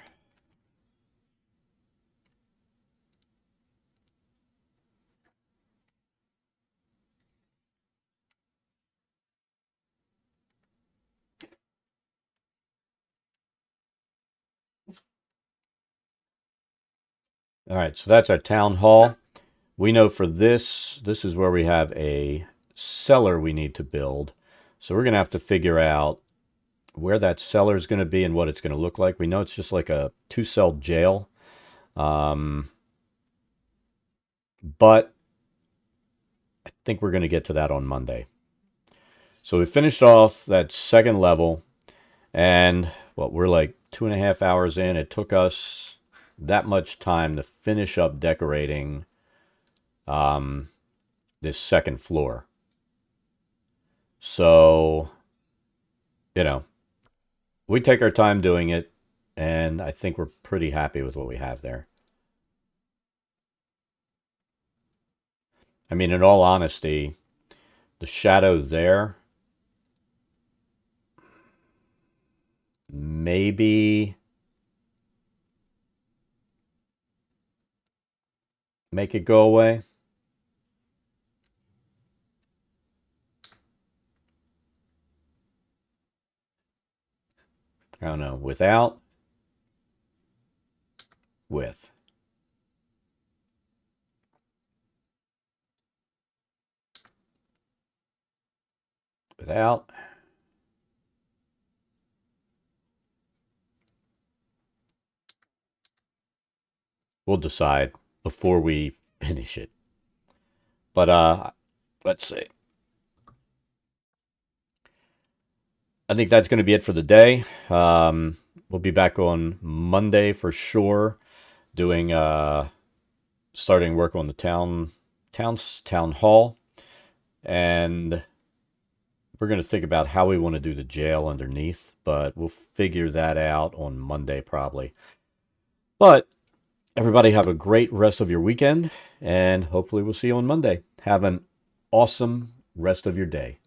All right, so that's our town hall. We know for this is where we have a cellar we need to build. So we're going to have to figure out where that cellar is going to be and what it's going to look like. We know it's just like a 2-cell jail. But I think we're going to get to that on Monday. So we finished off that second level, and we're like 2.5 hours in. It took us that much time to finish up decorating this second floor. So, you know, we take our time doing it, and I think we're pretty happy with what we have there. I mean, in all honesty, the shadow there, maybe make it go away. I don't know. Without, with. Without. We'll decide before we finish it. But let's see. I think that's going to be it for the day. We'll be back on Monday for sure, doing starting work on the town hall, and we're going to think about how we want to do the jail underneath, but we'll figure that out on Monday probably. But everybody have a great rest of your weekend, and hopefully we'll see you on Monday. Have an awesome rest of your day.